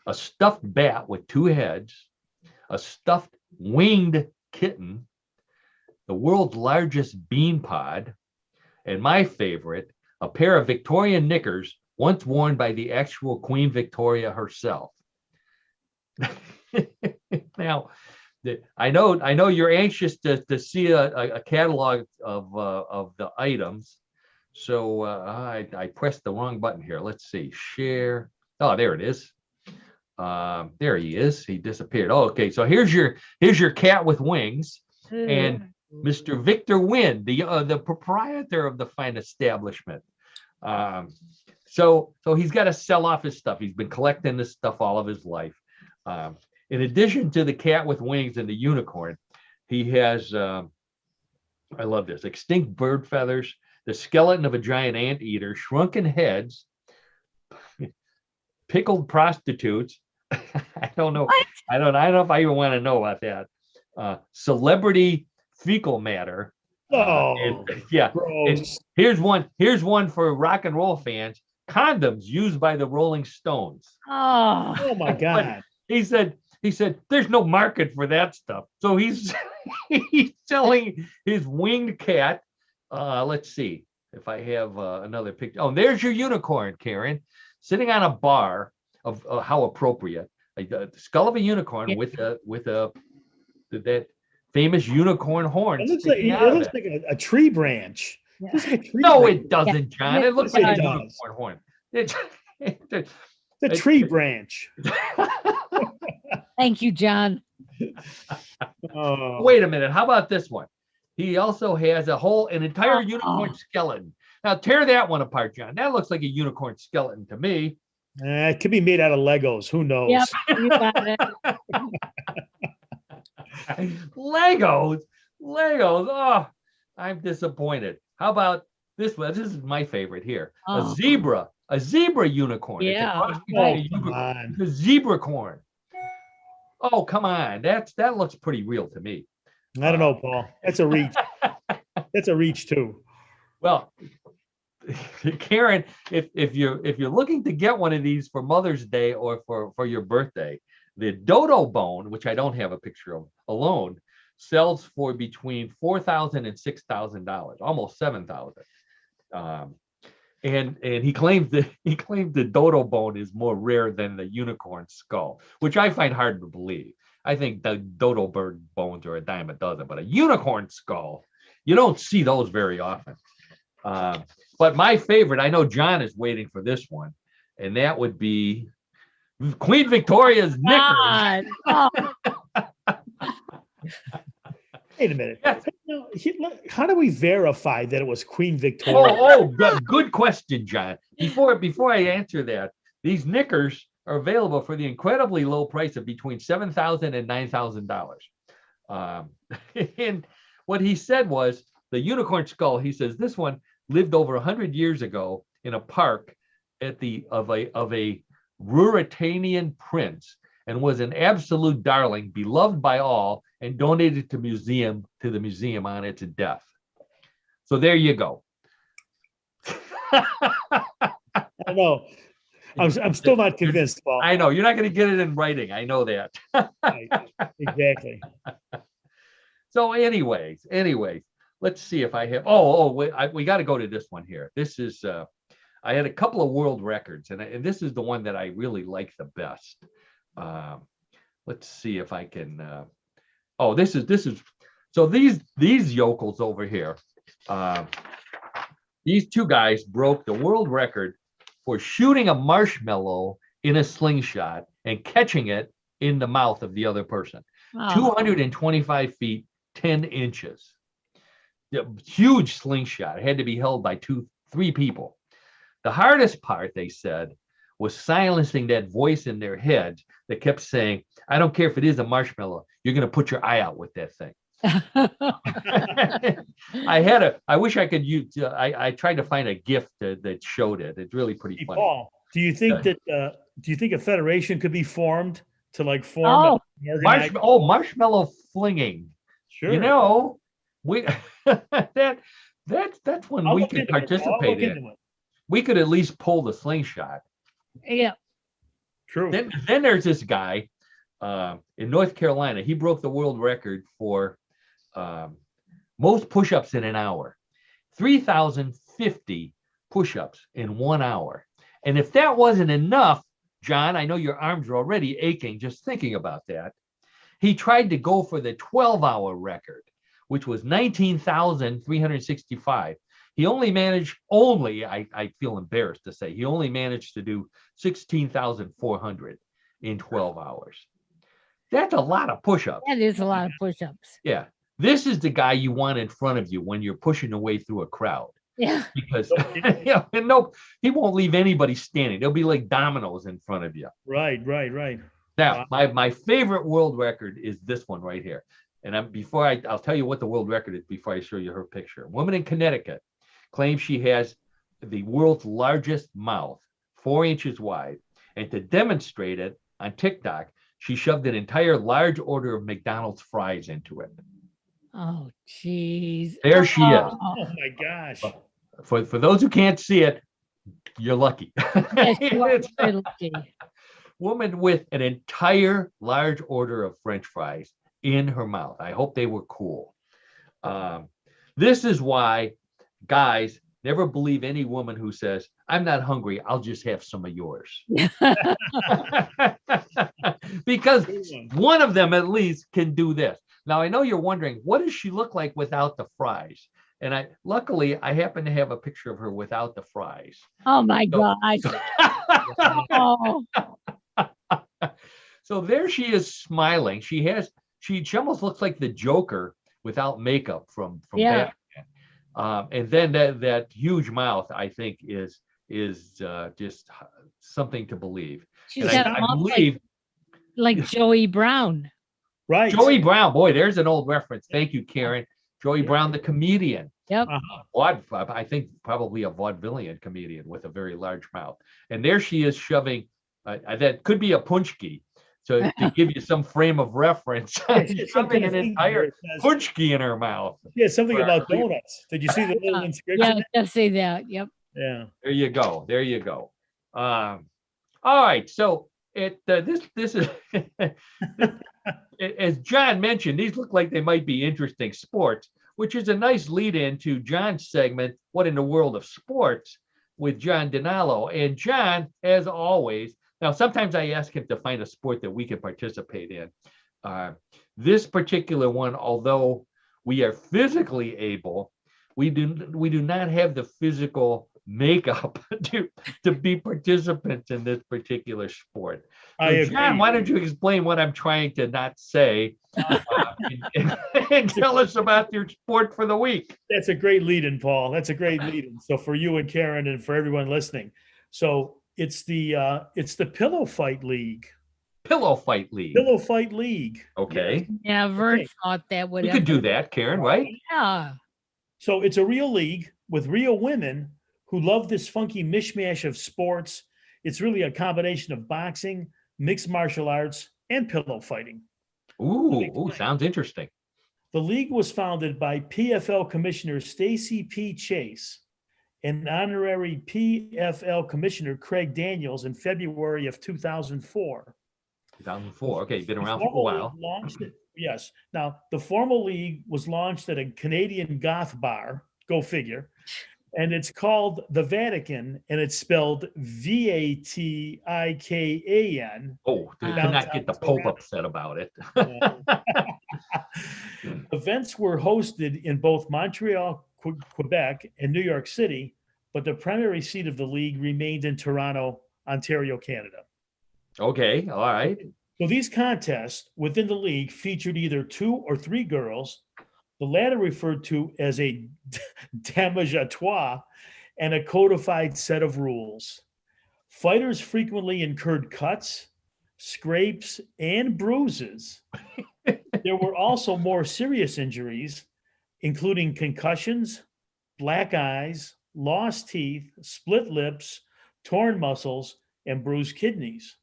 a stuffed bat with two heads, a stuffed winged kitten, the world's largest bean pod, and my favorite, a pair of Victorian knickers once worn by the actual Queen Victoria herself. Now, I know you're anxious to see a catalog of the items. So I pressed the wrong button here. Let's see, share. Oh, there it is. There he is. He disappeared. Oh, okay, so here's your cat with wings, and Mr. Victor Wynn, the proprietor of the fine establishment. So he's got to sell off his stuff. He's been collecting this stuff all of his life. In addition to the cat with wings and the unicorn, he has, I love this, extinct bird feathers, the skeleton of a giant anteater, shrunken heads, pickled prostitutes. I don't know. What? I don't know if I even want to know about that. Celebrity fecal matter. Yeah. And Gross. here's one for rock and roll fans. Condoms used by the Rolling Stones. Oh, Oh my God. He said there's no market for that stuff. So he's he's selling his winged cat. Let's see if I have another picture. Oh, there's your unicorn, Karen, sitting on a bar of how appropriate. The skull of a unicorn Yeah. with that famous unicorn horn. It looks like a tree branch. yeah. It looks like a tree No, branch. it doesn't, John. Yeah, It looks it like a does. unicorn horn. It's a tree branch. Thank you, John. Oh. Wait a minute. How about this one? He also has an entire unicorn skeleton. Now tear that one apart, John. That looks like a unicorn skeleton to me. It could be made out of Legos. Who knows? Yep, you got it. Legos. Oh, I'm disappointed. How about this one? This is my favorite here. Oh. A zebra unicorn. It's a Yeah. cross between Oh, come on. the zebra corn. Oh, come on. That looks pretty real to me. I don't know, Paul. That's a reach. That's a reach too. Well, Karen, if you're looking to get one of these for Mother's Day or for your birthday, the Dodo Bone, which I don't have a picture of alone, sells for between $4,000 and $6,000, almost $7,000. And he claims the Dodo Bone is more rare than the unicorn skull, which I find hard to believe. I think the Dodo bird bones are a dime a dozen, but a unicorn skull, you don't see those very often. But my favorite, I know John is waiting for this one, and that would be Queen Victoria's knickers. God. Oh, Wait a minute. Yes. How do we verify that it was Queen Victoria? Good question, John. Before I answer that, these knickers are available for the incredibly low price of between $7,000 and $9,000. And what he said was the unicorn skull. He says this one lived over 100 years ago in a park of a Ruritanian prince and was an absolute darling, beloved by all, and donated to the museum on its death. So there you go. I know. I'm still not convinced, Paul. I know you're not going to get it in writing. I know that. Right. Exactly. So, anyways, let's see if I have. We got to go to this one here. This is. I had a couple of world records, and this is the one that I really like the best. Let's see if I can. This is. So these yokels over here. These two guys broke the world record for shooting a marshmallow in a slingshot and catching it in the mouth of the other person. oh. 225 feet, 10 inches. The huge slingshot. It had to be held by 3 people. The hardest part, they said, was silencing that voice in their head that kept saying, I don't care if it is a marshmallow, you're going to put your eye out with that thing. I wish I could use, I tried to find a gift that showed it. It's really pretty funny. Paul, do you think a federation could be formed to like form Oh. Marshmallow flinging. Sure. You know, we that's one we could participate in. We could at least pull the slingshot. Yeah. True. Then there's this guy in North Carolina. He broke the world record for most push-ups in an hour. 3,050 push-ups in 1 hour. And if that wasn't enough, John, I know your arms are already aching just thinking about that. He tried to go for the 12-hour record, which was 19,365. He only managed, I feel embarrassed to say, he only managed to do 16,400 in 12 hours. That's a lot of push-ups. That is a lot of push-ups. Yeah. This is the guy you want in front of you when you're pushing your way through a crowd. Yeah. Because and no, he won't leave anybody standing. They'll be like dominoes in front of you. Right. Now, my favorite world record is this one right here. And I'll tell you what the world record is before I show you her picture. A woman in Connecticut claims she has the world's largest mouth, 4 inches wide. And to demonstrate it on TikTok, she shoved an entire large order of McDonald's fries into it. Oh, geez. There she is. Oh my gosh. For those who can't see it, you're lucky. Yes, you are very lucky. Woman with an entire large order of French fries in her mouth. I hope they were cool. This is why guys never believe any woman who says, I'm not hungry, I'll just have some of yours. Because one of them at least can do this. Now, I know you're wondering, what does she look like without the fries? And luckily, I happen to have a picture of her without the fries. Oh my gosh. Oh. So there she is smiling. She almost looks like the Joker without makeup from Batman. And then that huge mouth, I think, is just something to believe. She's got a mouth like Joey Brown. Right. Joey Brown, boy, there's an old reference. Thank you, Karen. Joey Brown, the comedian. Yep. I think probably a vaudevillian comedian with a very large mouth. And there she is shoving, that could be a punchki. So to give you some frame of reference, shoving an entire punchki in her mouth. Yeah, something about donuts. Did you see the little inscription? Yeah, just say that. Yep. Yeah. There you go. All right. So this is as John mentioned, these look like they might be interesting sports, which is a nice lead in to John's segment, What in the World of Sports, with John DiNallo. And John, as always, now sometimes I ask him to find a sport that we can participate in. This particular one, although we are physically able, we do not have the physical makeup to be participants in this particular sport. So John, why don't you explain what I'm trying to not say and tell us about your sport for the week? That's a great lead-in, Paul. That's a great lead-in. So for you and Karen and for everyone listening, so it's the Pillow Fight League. Pillow Fight League. Pillow Fight League. Okay. Never thought that would. You could do that, Karen, right? Yeah. So it's a real league with real women who love this funky mishmash of sports. It's really a combination of boxing, mixed martial arts, and pillow fighting. Ooh, sounds interesting. The league was founded by PFL Commissioner Stacy P. Chase and honorary PFL Commissioner Craig Daniels in February of 2004. 2004. Okay, been around for a while. Yes. Now, the formal league was launched at a Canadian goth bar, go figure, and it's called the Vatican, and it's spelled Vatikan. Oh, do not get the Pope upset about it. Events were hosted in both Montreal, Quebec, and New York City, but the primary seat of the league remained in Toronto, Ontario, Canada. Okay, all right. So these contests within the league featured either 2 or 3 girls, the latter referred to as a damage à trois, and a codified set of rules. Fighters frequently incurred cuts, scrapes, and bruises. There were also more serious injuries, including concussions, black eyes, lost teeth, split lips, torn muscles, and bruised kidneys.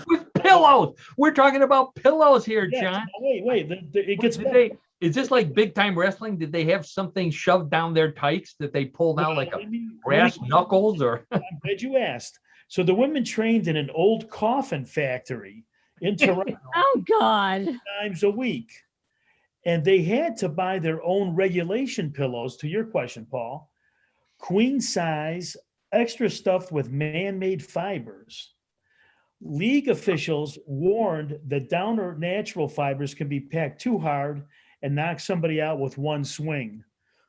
With pillows. We're talking about pillows here, John. Wait. It gets better. Is this like big time wrestling? Did they have something shoved down their tights that they pulled out like a brass knuckles? Or I'm glad you asked. So the women trained in an old coffin factory in Toronto. Oh God! Times a week, and they had to buy their own regulation pillows. To your question, Paul, queen size, extra stuffed with man-made fibers. League officials warned that downer natural fibers can be packed too hard and knock somebody out with one swing.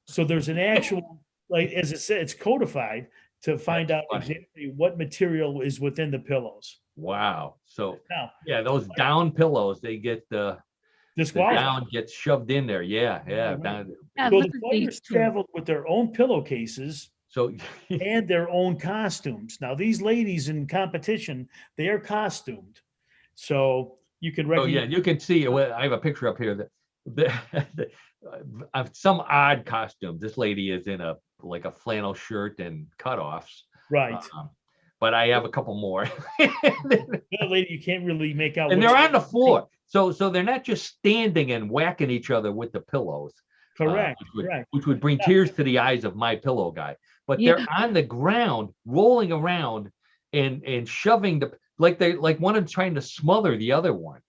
So there's an actual, like as it said, it's codified to find out exactly what material is within the pillows. Wow. So now, yeah, those down pillows, they get disqualified. down gets shoved in there. Yeah. Right. Down. Yeah, So look the at these fighters two. traveled with their own pillowcases So and their own costumes. Now, these ladies in competition, they are costumed. So you can oh recognize. yeah, you can see. Well, I have a picture up here that of some odd costume. This lady is in a flannel shirt and cutoffs. Right. But I have a couple more. The other lady, you can't really make out. And which they're on lady. the floor. So they're not just standing and whacking each other with the pillows. Correct. Which would bring tears to the eyes of my pillow guy. But Yeah. they're on the ground, rolling around and shoving like one of them trying to smother the other one.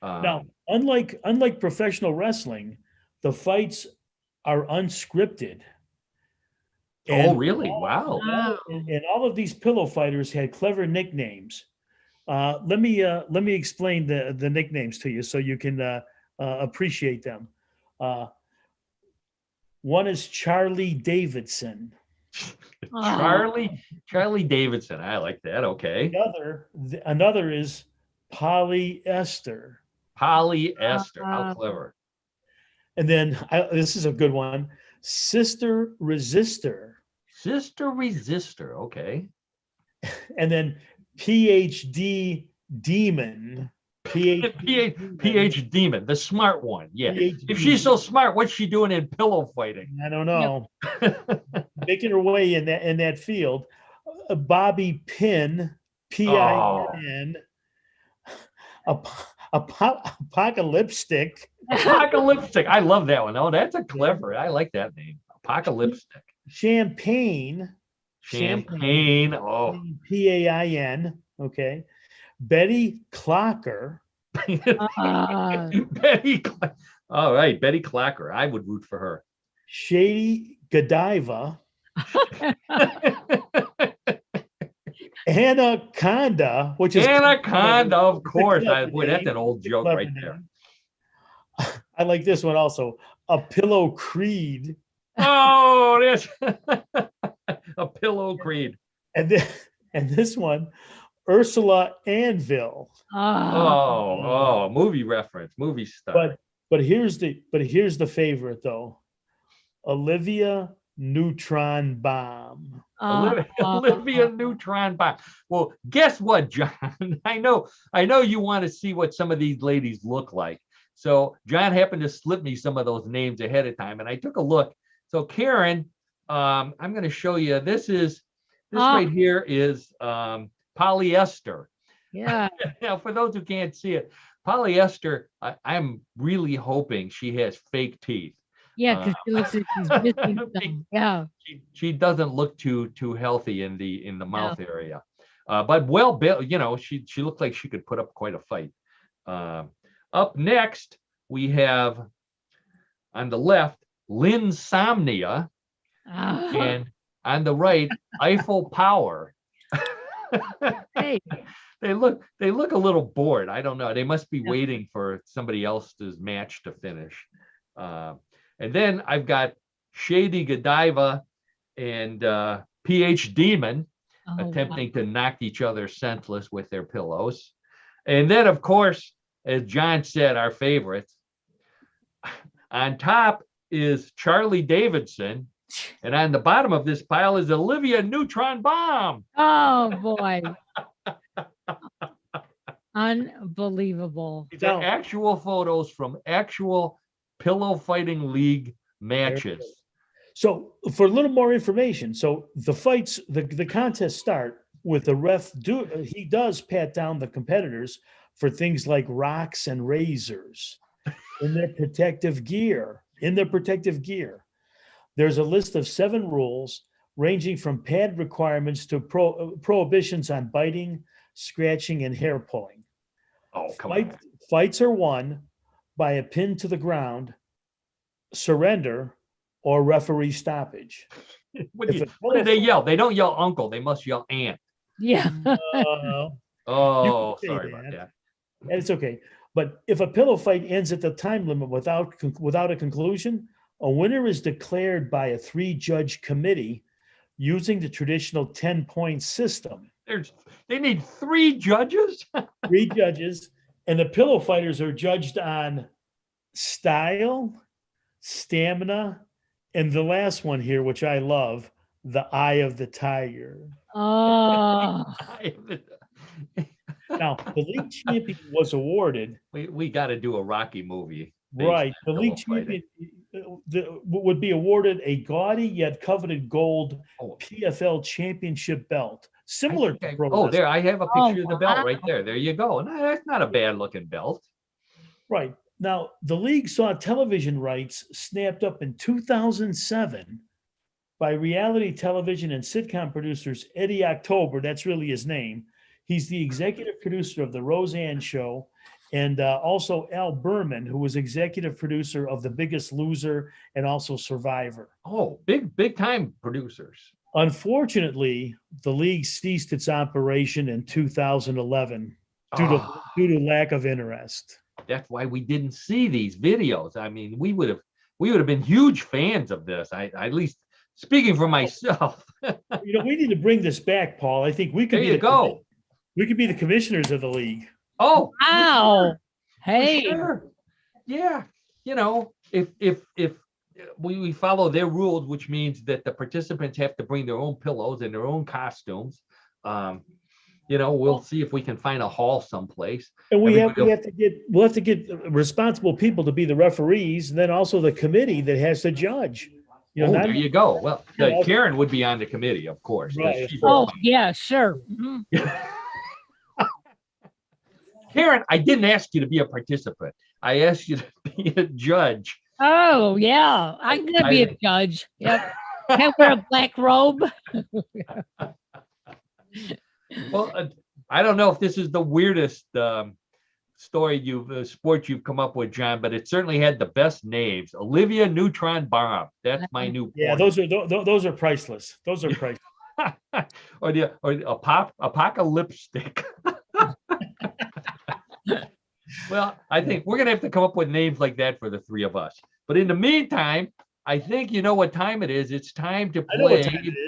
Now, unlike professional wrestling, the fights are unscripted. Oh, really? Wow. And all of these pillow fighters had clever nicknames. Let me explain the nicknames to you so you can appreciate them. One is Charlie Davidson. Charlie Davidson. I like that. Okay. Another is Polyester. Polyester. How clever. And then this is a good one. Sister Resistor. Sister Resistor. Okay. And then PhD Demon. PH Demon, the smart one. Yeah. PhD. If she's so smart, what's she doing in pillow fighting? I don't know. Making her way in that field. Bobby Pin, PIN. Apocalyptic. Apocalyptic. I love that one. Oh, that's a clever. I like that name. Apocalyptic. Champagne. Oh. PAIN. Okay. Betty Clocker. Betty. All right, Betty Clocker. I would root for her. Shady Godiva. Anaconda, which is Anaconda, of course. Boy, that's an old joke right there. I like this one also. A Pillow Creed. Oh, that's a Pillow Creed. And this one, Ursula Anvil. Movie reference, movie stuff. But here's the favorite though. Olivia Neutron Bomb. Olivia Neutron Bomb. Well, guess what, John? I know you want to see what some of these ladies look like. So John happened to slip me some of those names ahead of time, and I took a look. So Karen, I'm going to show you. This right here is polyester. Yeah. Now, for those who can't see it, polyester. I'm really hoping she has fake teeth. Yeah, because she looks like she's missing some. Yeah. She doesn't look too healthy in the mouth area. But well built, she looked like she could put up quite a fight. Up next, we have on the left, Linsomnia, and on the right, Eiffel Power. Hey. They look a little bored. I don't know. They must be waiting for somebody else's match to finish. And then I've got Shady Godiva and PH Demon attempting to knock each other senseless with their pillows. And then, of course, as John said, our favorite. On top is Charlie Davidson. And on the bottom of this pile is Olivia Neutron Bomb. Oh, boy. Unbelievable. These are actual photos from actual pillow fighting league matches. So for a little more information, so the fights, the contests start with the ref. He does pat down the competitors for things like rocks and razors in their protective gear. There's a list of 7 rules ranging from pad requirements to prohibitions on biting, scratching, and hair pulling. Oh, come on. Fights are won by a pin to the ground, surrender, or referee stoppage. What do they yell? They don't yell uncle. They must yell aunt. Yeah. Sorry about that. It's okay. But if a pillow fight ends at the time limit without a conclusion, a winner is declared by a 3-judge committee using the traditional 10-point system. They need 3 judges? 3 judges, and the pillow fighters are judged on style, stamina, and the last one here, which I love, the eye of the tiger. Oh, Now, the league champion was awarded. We got to do a Rocky movie. Right. The league champion would be awarded a gaudy yet coveted gold PFL championship belt, similar to pro wrestling. There, I have a picture of the belt right there. There you go. No, that's not a bad looking belt. Right. Now, the league saw television rights snapped up in 2007 by reality television and sitcom producers Eddie October. That's really his name. He's the executive producer of The Roseanne Show, and also Al Berman, who was executive producer of The Biggest Loser and also Survivor. Oh, big time producers. Unfortunately, the league ceased its operation in 2011 due to lack of interest. That's why we didn't see these videos. I mean, we would have been huge fans of this. At least speaking for myself. We need to bring this back, Paul. I think we could we could be the commissioners of the league. Oh, wow. Hey. Sure. Yeah. If we follow their rules, which means that the participants have to bring their own pillows and their own costumes. We'll see if we can find a hall someplace. And we'll have to get responsible people to be the referees, and then also the committee that has to judge. There you go. Well, Karen would be on the committee, of course. Right. Yeah, sure. Mm-hmm. Karen, I didn't ask you to be a participant. I asked you to be a judge. Oh, yeah. I'm going to be a judge. Yep. Can I wear a black robe? Well, I don't know if this is the weirdest sport you've come up with, John, but it certainly had the best names. Olivia Neutron Bomb. That's my new. Yeah, those are priceless. Those are priceless. or a Apocalyptic. Well, I think we're gonna have to come up with names like that for the three of us. But in the meantime, I think you know what time it is. It's time to play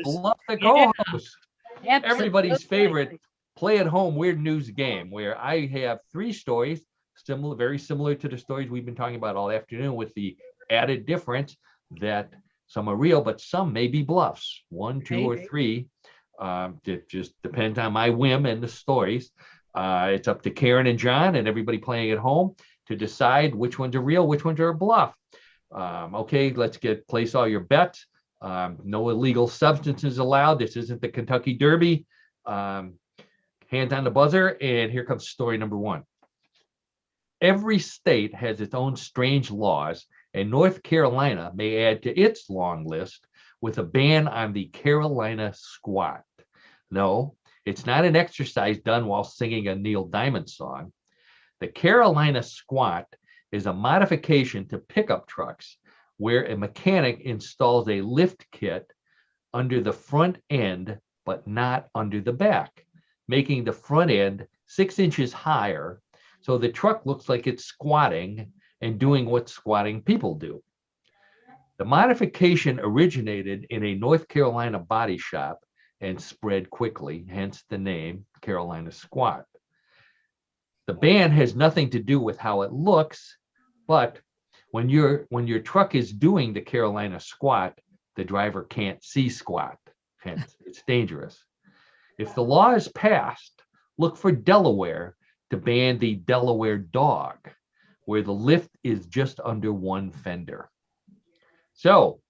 Bluff the Co-host. Yeah. Everybody's favorite play-at-home weird news game, where I have three stories, very similar to the stories we've been talking about all afternoon, with the added difference that some are real, but some may be bluffs. 1, 2, or 3. It just depends on my whim and the stories. It's up to Karen and John and everybody playing at home to decide which ones are real, which ones are a bluff. Okay, let's place all your bets. No illegal substances allowed. This isn't the Kentucky Derby. Hands on the buzzer, and here comes story number 1. Every state has its own strange laws, and North Carolina may add to its long list with a ban on the Carolina squat. No, it's not an exercise done while singing a Neil Diamond song. The Carolina squat is a modification to pickup trucks where a mechanic installs a lift kit under the front end, but not under the back, making the front end 6 inches higher, so the truck looks like it's squatting and doing what squatting people do. The modification originated in a North Carolina body shop and spread quickly, hence the name Carolina squat. The ban has nothing to do with how it looks, but when your truck is doing the Carolina squat, the driver can't see squat, hence it's dangerous. If the law is passed, look for Delaware to ban the Delaware dog, where the lift is just under one fender. So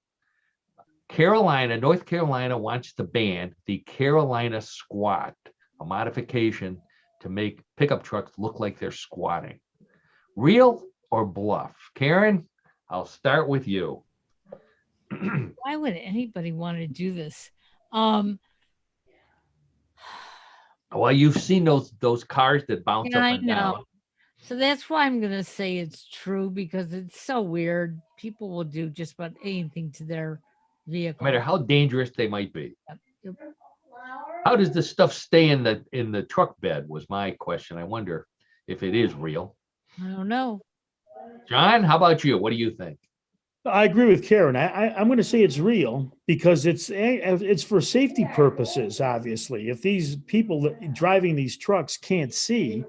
North Carolina wants to ban the Carolina squat, a modification to make pickup trucks look like they're squatting. Real or bluff? Karen, I'll start with you. Why would anybody want to do this? Well, you've seen those cars that bounce up and down. So that's why I'm going to say it's true, because it's so weird. People will do just about anything to their vehicle, no matter how dangerous they might be. Yep. How does this stuff stay in the truck bed was my question. I wonder if it is real. I don't know. John, how about you? What do you think? I agree with Karen. I'm going to say it's real because it's for safety purposes. Obviously, if these people driving these trucks can't see,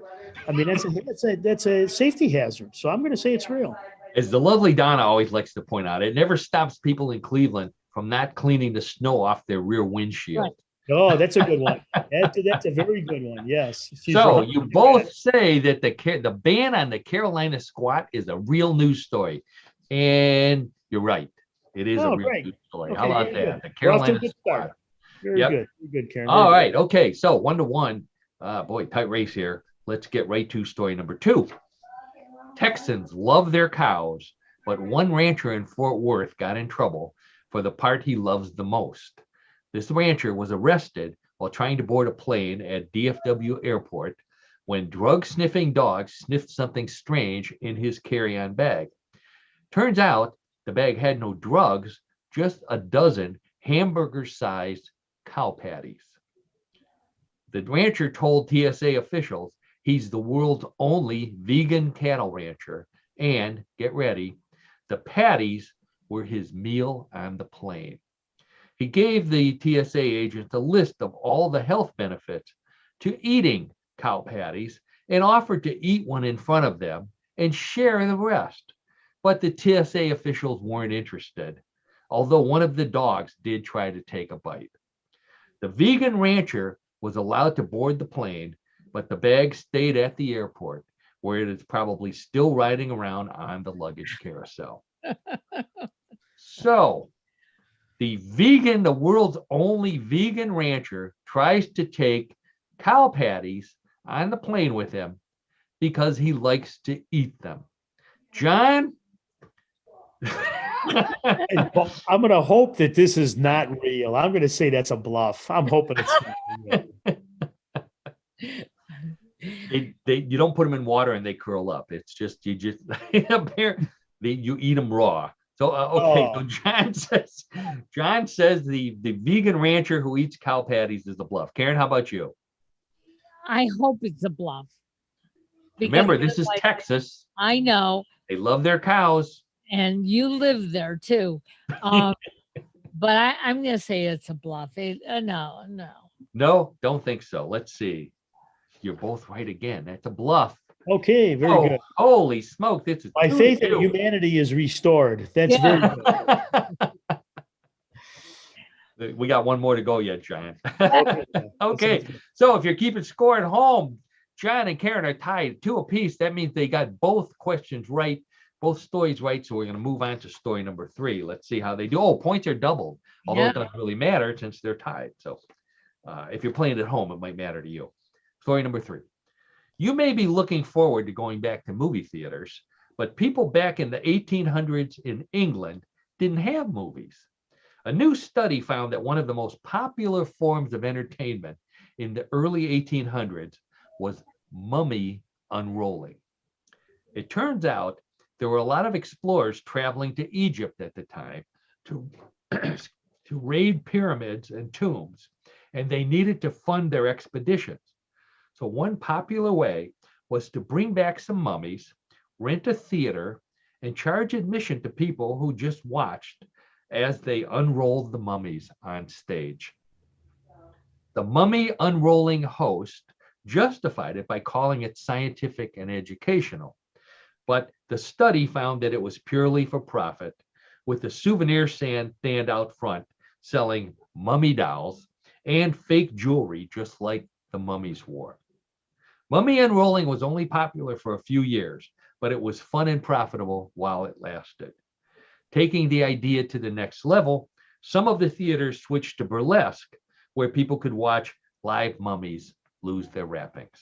I mean that's a safety hazard. So I'm going to say it's real. As the lovely Donna always likes to point out, it never stops people in Cleveland from not cleaning the snow off their rear windshield. Oh, that's a good one. That's a very good one. Yes. She's So right. you both say that the ban on the Carolina squat is a real news story, and you're right. It is a real Great. news story. Okay, How about very that? good. The We're off to a Carolina good squat. start. Very Yep. good. Very good, Karen. All Very right. good. Okay. So 1-1. Boy, tight race here. Let's get right to story number 2. Texans love their cows, but one rancher in Fort Worth got in trouble for the part he loves the most. This rancher was arrested while trying to board a plane at DFW Airport when drug-sniffing dogs sniffed something strange in his carry-on bag. Turns out the bag had no drugs, just a dozen hamburger-sized cow patties. The rancher told TSA officials he's the world's only vegan cattle rancher, and get ready, the patties were his meal on the plane. He gave the TSA agents a list of all the health benefits to eating cow patties and offered to eat one in front of them and share the rest. But the TSA officials weren't interested, although one of the dogs did try to take a bite. The vegan rancher was allowed to board the plane, but the bag stayed at the airport, where it is probably still riding around on the luggage carousel. So, the world's only vegan rancher, tries to take cow patties on the plane with him because he likes to eat them. John? I'm going to hope that this is not real. I'm going to say that's a bluff. I'm hoping it's not real. You don't put them in water and they curl up. It's just you eat them raw. So so John says the vegan rancher who eats cow patties is a bluff. Karen, how about you? I hope it's a bluff. Remember, this is Texas. I know. They love their cows. And you live there too. But I'm going to say it's a bluff. No. No, don't think so. Let's see. You're both right again. That's a bluff. Okay, very good. Holy smoke. This is my faith in humanity is restored. That's very good. We got one more to go yet, John. Okay. So if you're keeping score at home, John and Karen are tied 2 apiece. That means they got both questions right, both stories right. So we're going to move on to story number 3. Let's see how they do. Oh, points are doubled, although it doesn't really matter since they're tied. So if you're playing at home, it might matter to you. Story number 3. You may be looking forward to going back to movie theaters, but people back in the 1800s in England didn't have movies. A new study found that one of the most popular forms of entertainment in the early 1800s was mummy unrolling. It turns out there were a lot of explorers traveling to Egypt at the time to raid pyramids and tombs, and they needed to fund their expeditions. So one popular way was to bring back some mummies, rent a theater, and charge admission to people who just watched as they unrolled the mummies on stage. The mummy unrolling host justified it by calling it scientific and educational. But the study found that it was purely for profit, with the souvenir stand out front selling mummy dolls and fake jewelry just like the mummies wore. Mummy unrolling was only popular for a few years, but it was fun and profitable while it lasted. Taking the idea to the next level, some of the theaters switched to burlesque, where people could watch live mummies lose their wrappings.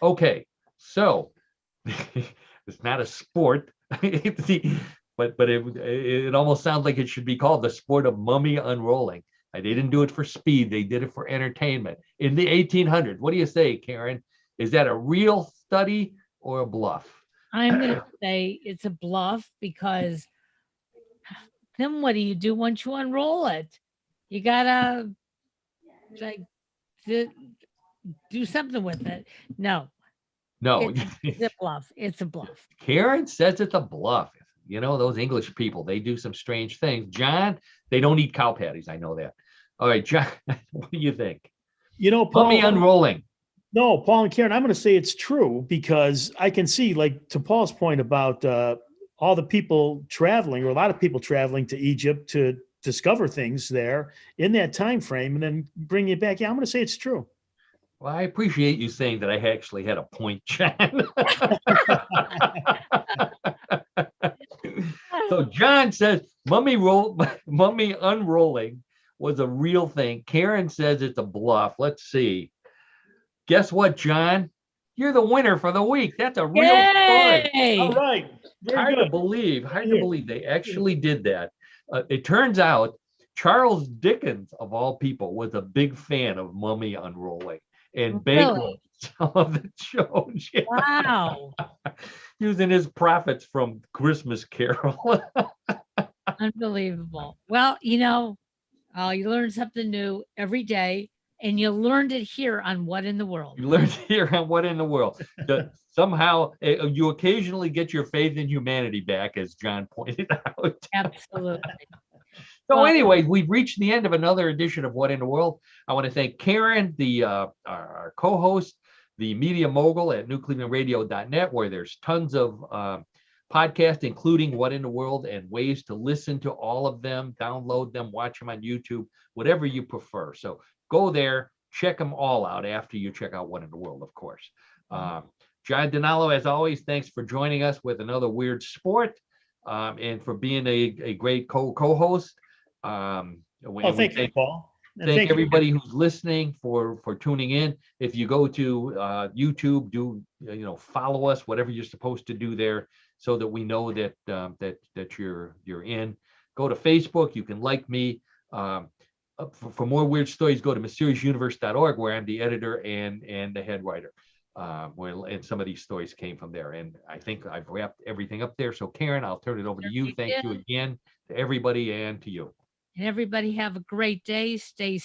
Okay, so it's not a sport, but it almost sounds like it should be called the sport of mummy unrolling. They didn't do it for speed, they did it for entertainment in the 1800s. What do you say, Karen? Is that a real study or a bluff? I'm going to say it's a bluff, because then what do you do once you unroll it? You got to do something with it. No, it's a bluff. It's a bluff. Karen says it's a bluff. You know, those English people, they do some strange things. John, they don't eat cow patties. I know that. All right, John, what do you think? You know, Paul, mummy unrolling. No, Paul and Karen, I'm going to say it's true, because I can see, like, to Paul's point about all the people traveling, or a lot of people traveling to Egypt to discover things there in that time frame, and then bring it back. Yeah, I'm going to say it's true. Well, I appreciate you saying that I actually had a point, John. So John says mummy unrolling was a real thing. Karen says it's a bluff. Let's see. Guess what, John? You're the winner for the week. That's a real story. Yay! All right. Very Hard good. to believe. Hard to Yeah. believe they actually did that. It turns out Charles Dickens, of all people, was a big fan of mummy unrolling and bankrolled some of the shows. Yeah. Wow. Using his profits from Christmas Carol. Unbelievable. Well, you know, you learn something new every day, and you learned it here on What in the World. You learned here on What in the World. Somehow you occasionally get your faith in humanity back, as John pointed out. Absolutely. So Well- anyway, we've reached the end of another edition of What in the World. I want to thank Karen, our co-host, the media mogul at newclevelandradio.net, where there's tons of podcasts, including What in the World, and ways to listen to all of them, download them, watch them on YouTube, whatever you prefer. So go there, check them all out after you check out What in the World, of course. John DiNallo, as always, thanks for joining us with another weird sport, and for being a great co-host. Thank you, Paul. And Thank everybody who's listening for tuning in. If you go to YouTube, follow us, whatever you're supposed to do there, so that we know that that you're in. Go to Facebook. You can like me. For more weird stories, go to mysterioussuniverse.org, where I'm the editor and the head writer. And some of these stories came from there. And I think I've wrapped everything up there. So Karen, I'll turn it over to you. Thank you again to everybody and to you. And everybody have a great day. Stay